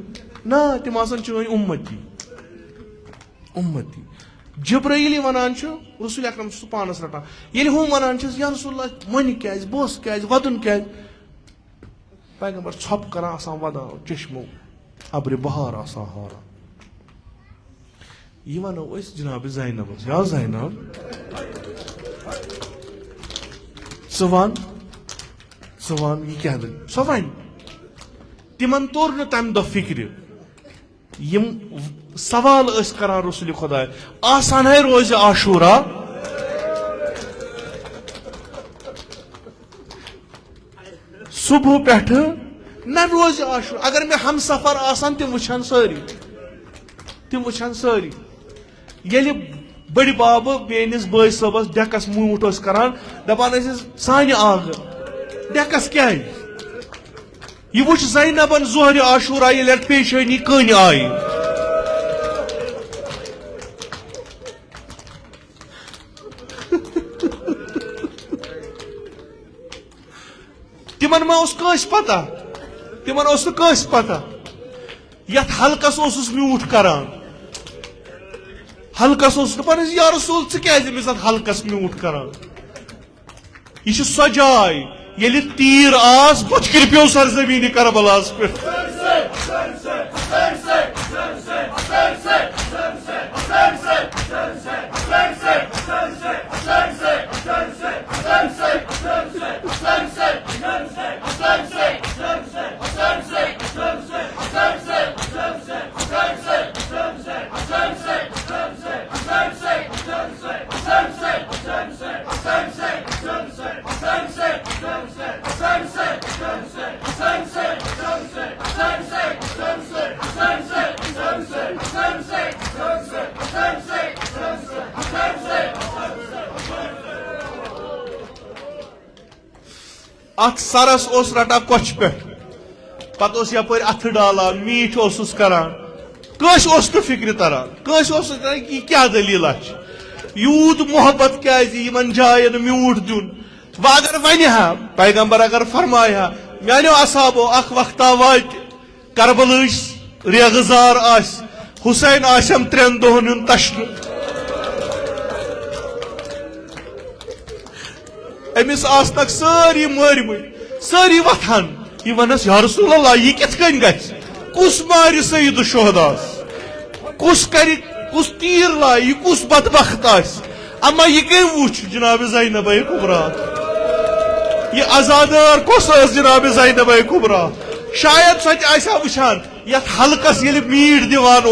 ना तम आसान चन उम्मती उम्मती जिब्राइल वनान रसूल अकरम पानस रटान ये हम वनान या रसूलल्लाह मन क्या बोस क्या वदन क्या पैगम्बर छप कर वदान चश्मो अब्र बहार हारान यह वनो जनाब ज़ैनब या ज़ैनब वन यह क्या सो वन तिमन तोर न तम दो फिक्र यम सवाल करान रसूल खुदा आसान है रोज आशूरा सुबह पे न रोज आशूरा अगर मे हम सफर आसान तिम वुचान सारी ये बड़ बाब मेनिस बॉय सबस डेकस मूट करान दपान सान आग डेकस क्या यह वुच ज़ैनबन जोहर आशूरा ये पेशानी कन आई तिमन मा पता तिमन पता यथ हल्कस म्यूट करान हल्कस दपान या रसूल ज़्यादा हल्कस म्यूट करान यह सो जाय ये तीर आस बुथ पे सरजमीन करबलास पे अत सरस रटा कोच पे पत यपर अथ डालान मीठ करान कस तो फिक्र तरान कस यह क्या दलील यूत मोहब्बत क्या जायन म्यूट दिन वह अगर वन हा पैगम्बर अगर फरमाया मानो असाबो अख वक्ता वात करबल रेगजार हुसैन आशम 3 दोहन तशन अमिस आसनक सारी मारमत सारी वथान यह वनस या रसूलल्लाह यह कित कन गस कुस मार सईद शुहदास कुस कर कुस तीर ला यह कुस बदबख्त अम्मा यह कम वुच जनाब ज़ैनब कुबरा यह आजादार कस जनाब ज़ैनब कुबरा शायद सह वुचान यथ हल्कस ये मीट दिवान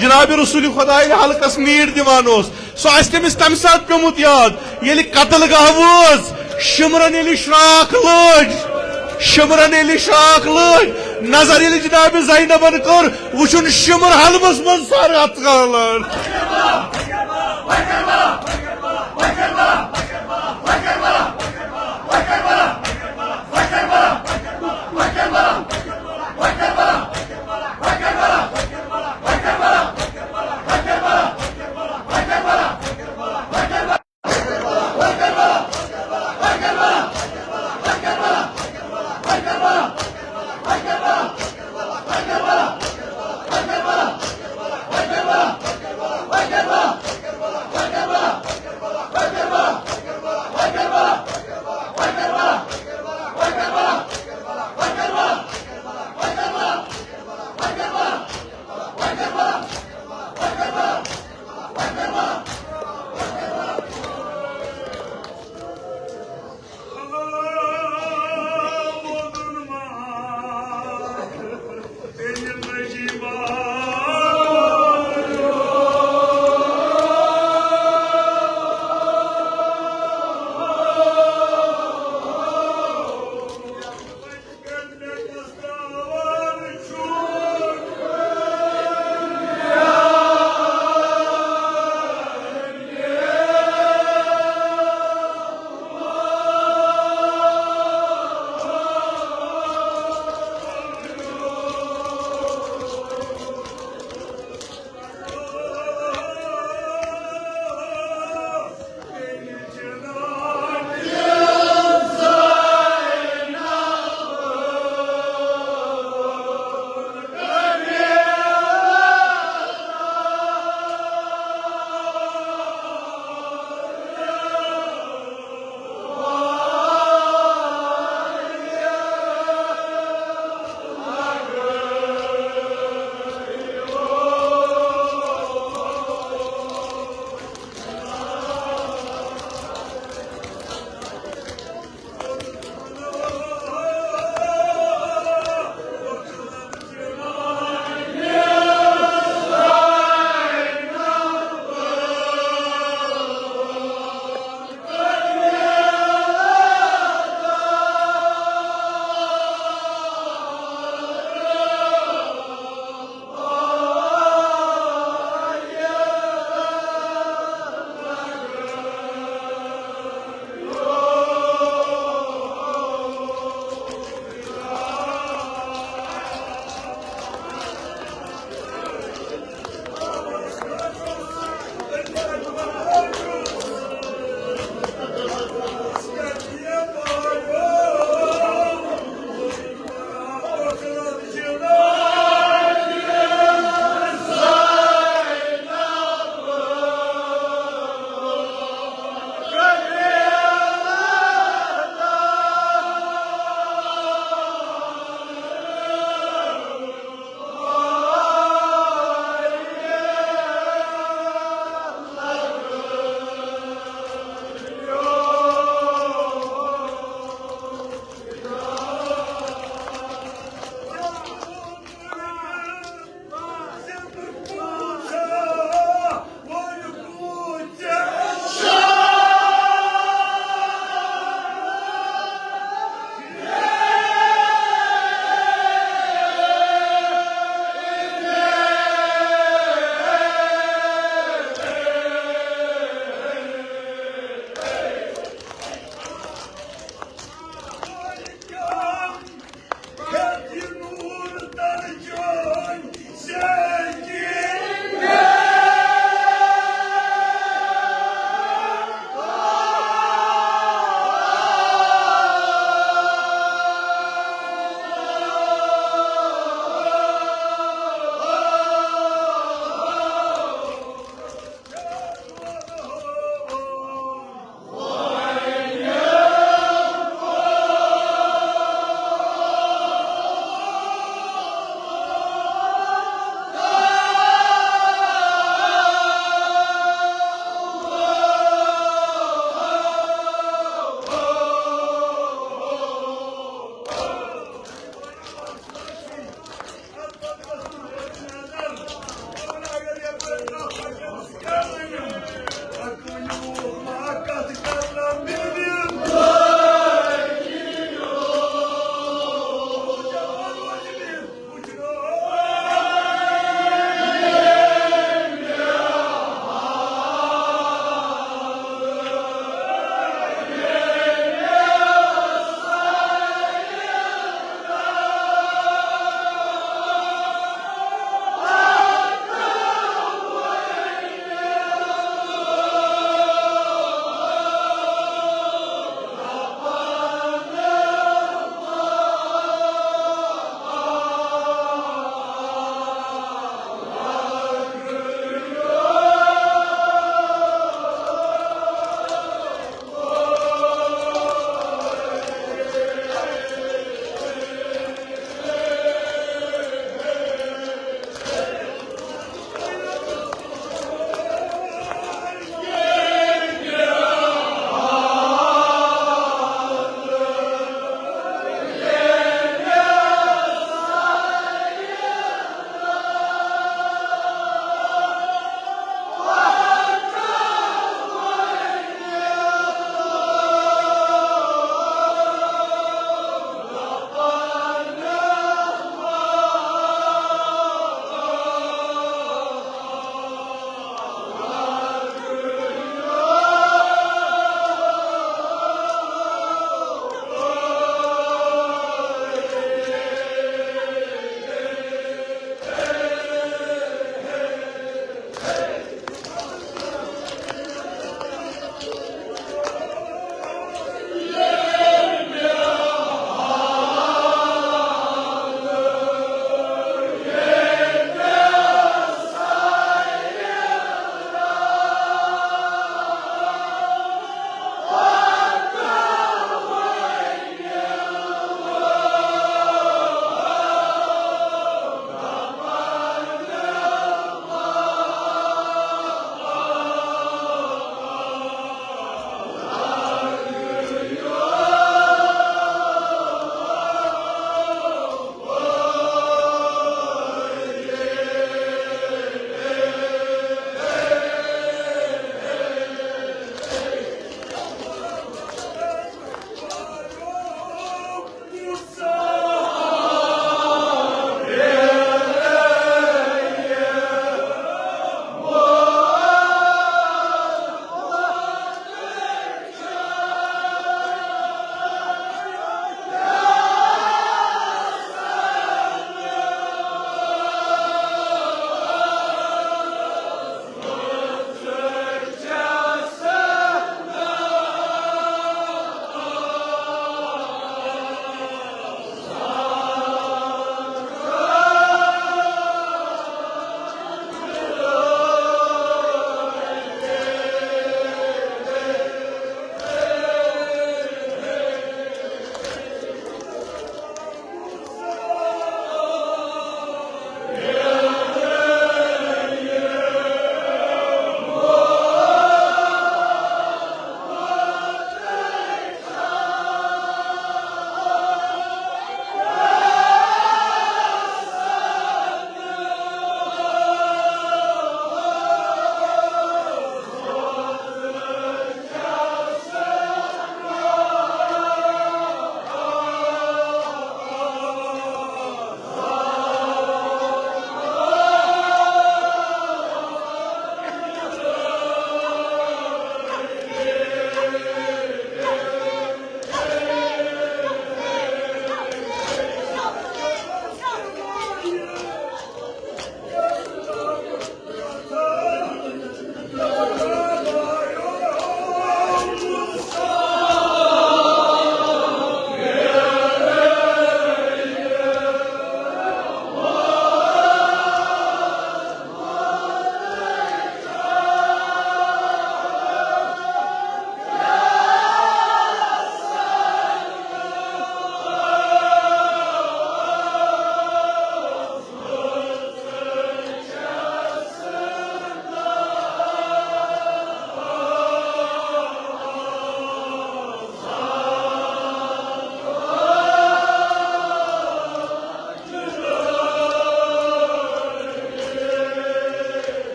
जनाब रसूल खुदा हल्कस मीट दिवान सह तमिस तम सात पेमुत याद ये कतल गाह वोज शिमरन ये श्राख लज शिमरन ये श्राख लज नजर ये जनाब ज़ैनबन कर वुचुन शिमर हलमस मन सारे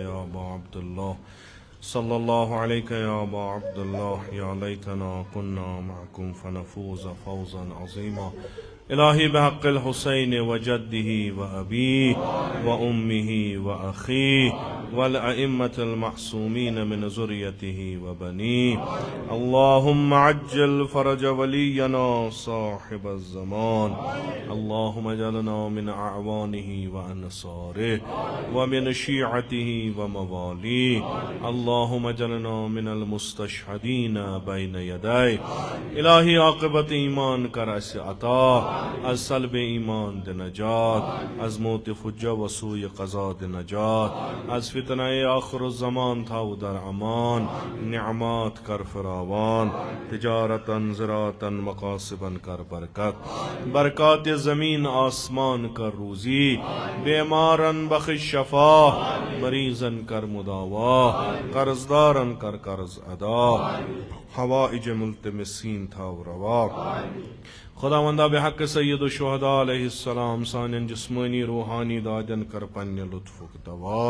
या अबा अब्दुल्लाह सल्लल्लाहु अलैका या अबा अब्दुल्लाह या लैतना कुन्ना मअकुम फनफूज़ फौज़न अज़ीमा इलाही बिहक़्क़िल हुसैन व जद्दिही व अबीही व उम्मिही व अख़ीही वल अइम्मतिल मअसूमीन मिन ज़ुर्रिय्यतिही व बनीही अल्लाहुम्मा अज्जिल फ़रज वलियना साहिबज़ ज़मान अल्लाहुम्मा अजअलना मिन अअवानिही व अंसारिही व मिन शियअतिही व मवालीही अल्लाहुम्मा अजअलना मिनल मुस्तशहदीन बैन यदैहि इलाही आक़िबत ईमान कर अस अता az salb iman de najat, az mot fujja wa suy qaza de najat, az fitnae akhir zaman tha dar aman, ni'mat kar firawan, tijaratan ziratan maqasiban kar barakat, barakat zameen asman kar ruzi, bemaran bakhish shafa, marizan kar mudawa, qarzdaran kar qarz ada, हवाइज मुल्तमिसीन था रवा खुदावंदा बेहक सैयद शुहदा अलैहिस्सलाम सानियन जिस्मानी रूहानी दादन कर पन्ने लुत्फुक दवा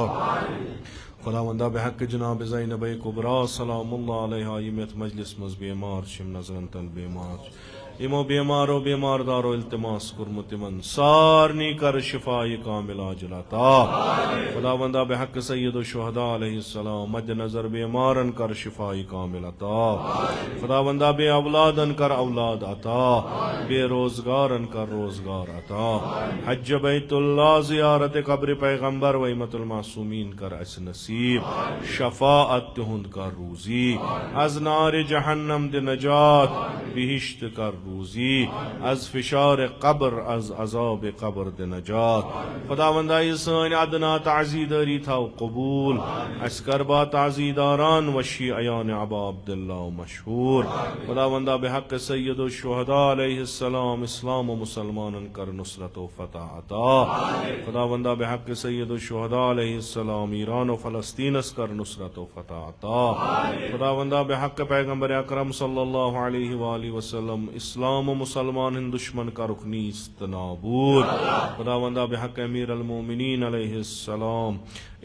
खुदावंदा बेहक जनाब ज़ैनब कुबरा सलामुल्लाह अलैहा यमत मजलिस मज बेमार शिम नजरन तन बेमार इमो बेमारो बेमारदारो इल्तिमास कुर्मत मन सारनी कर शिफाई कामिल अजलता खुदावंदा बेहक सैयद शुहदा अलैहिस्सलाम मद नजर बेमारन कर शिफाई कामिल अता खुदावंदा बे औलादन कर औलाद अता बेरोजगारन कर रोजगार अता हज बैतुल्लाह ज़ियारत कब्र पैगंबर व इमतुल मासूमीन कर अस नसीब शफाअत तुहुंद कर रूजी अज नार जहन्नम दे नजात बिहिश्त कर रूजी अज फिशार कब्र अज अजाब कब्र दे नजात खुदावंदा सन अदना ताज़ीदारी था कबूल अस्करबा ताज़ीदारान वशी अयान अबा अब्दुल्लाह मशहूर खुदावंदा बेहक सैयद शुहदा अलैहिस्सलाम इस्लाम व मुसलमानन कर नुसरत व फतह अता खुदावंदा बेहक सैयद शुहदा अलैहिस्सलाम ईरान व फ़लस्तीन कर नुसरत व फतह अता खुदावंदा बेहक पैगंबर अकरम सल्लल्लाहु अलैहि वसल्लम इस्लाम व मुसलमान दुश्मन का रुकनी इस्तनाबूद खुदावंदा बेहक अमीर अल मोमिनीन अलैहिस्सलाम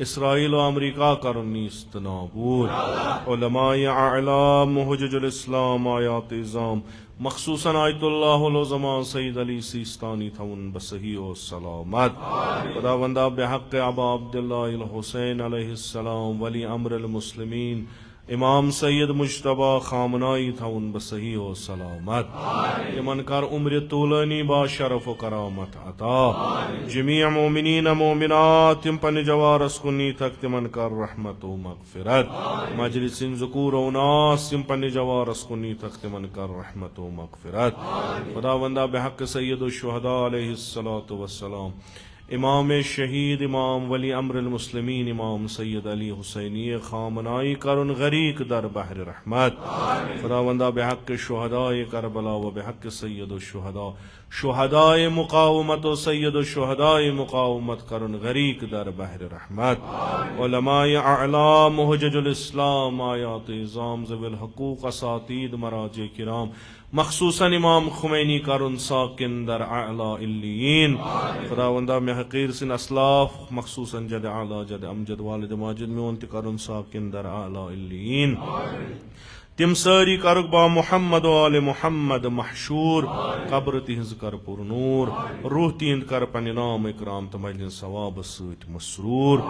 इसराइल व अमरीका का रुकनी इस्तनाबूद उलमाए आलाम मुहज्जिजुल इस्लाम आयात इज़ाम मखसूसन आयतुल्लाहुल ज़मा सईद अली सिस्तानी थवन बसही व सलामत खुदावंदा बेहक अबा अब्दुल्लाह हुसैन अलैहिस्सलाम वली अम्र अल मुस्लिमीन इमाम सैयद मुज्तबा खामनाई था उन बसही हो सलामत इमन कर उम्र तूलनी बा शरफ व करामत अता जमीअ मोमिनीन मोमिनात तिम पन जवारस कुनी तक तिमन कर रहमत व मगफिरत मजलिसिन ज़ुकूर व नास तिम पन जवारस कुनी तक तिमन कर रहमत व मगफिरत खुदावंदा बेहक सैयद शुहदा अलैहिस्सलातु वस्सलाम इमाम शहीद इमाम वली अम्र मुस्लिमीन इमाम सैयद अली हुसैनी खामनाई करुन गरीक दर बहर रहमत खुदावंदा बेहक शुहदाए करबला व बेहक सैयद शुहदा शुहदाए मुकावमत व सैयद शुहदाए मुकावमत करुन गरीक दर बहर रहमत उलमाए आला मुहज्जिजुल इस्लाम आयात इज़ाम ज़विल हुकूक असातीद मराजे किराम मखसूसन इमाम खुमैनी करुन साकिन दर आला इल्लीन खुदावंदा में हकीर सिन असलाफ मखसूसन जद आला जद अमजद वालिद माजिद में उनत करुन साकिन दर आला इल्लीन तिम सारी करुक बा मुहम्मद व आले मुहम्मद महशूर कब्र तिहज कर पुरनूर रूह तींद कर पन नाम इकराम तमजलिन सवाब सत मसरूर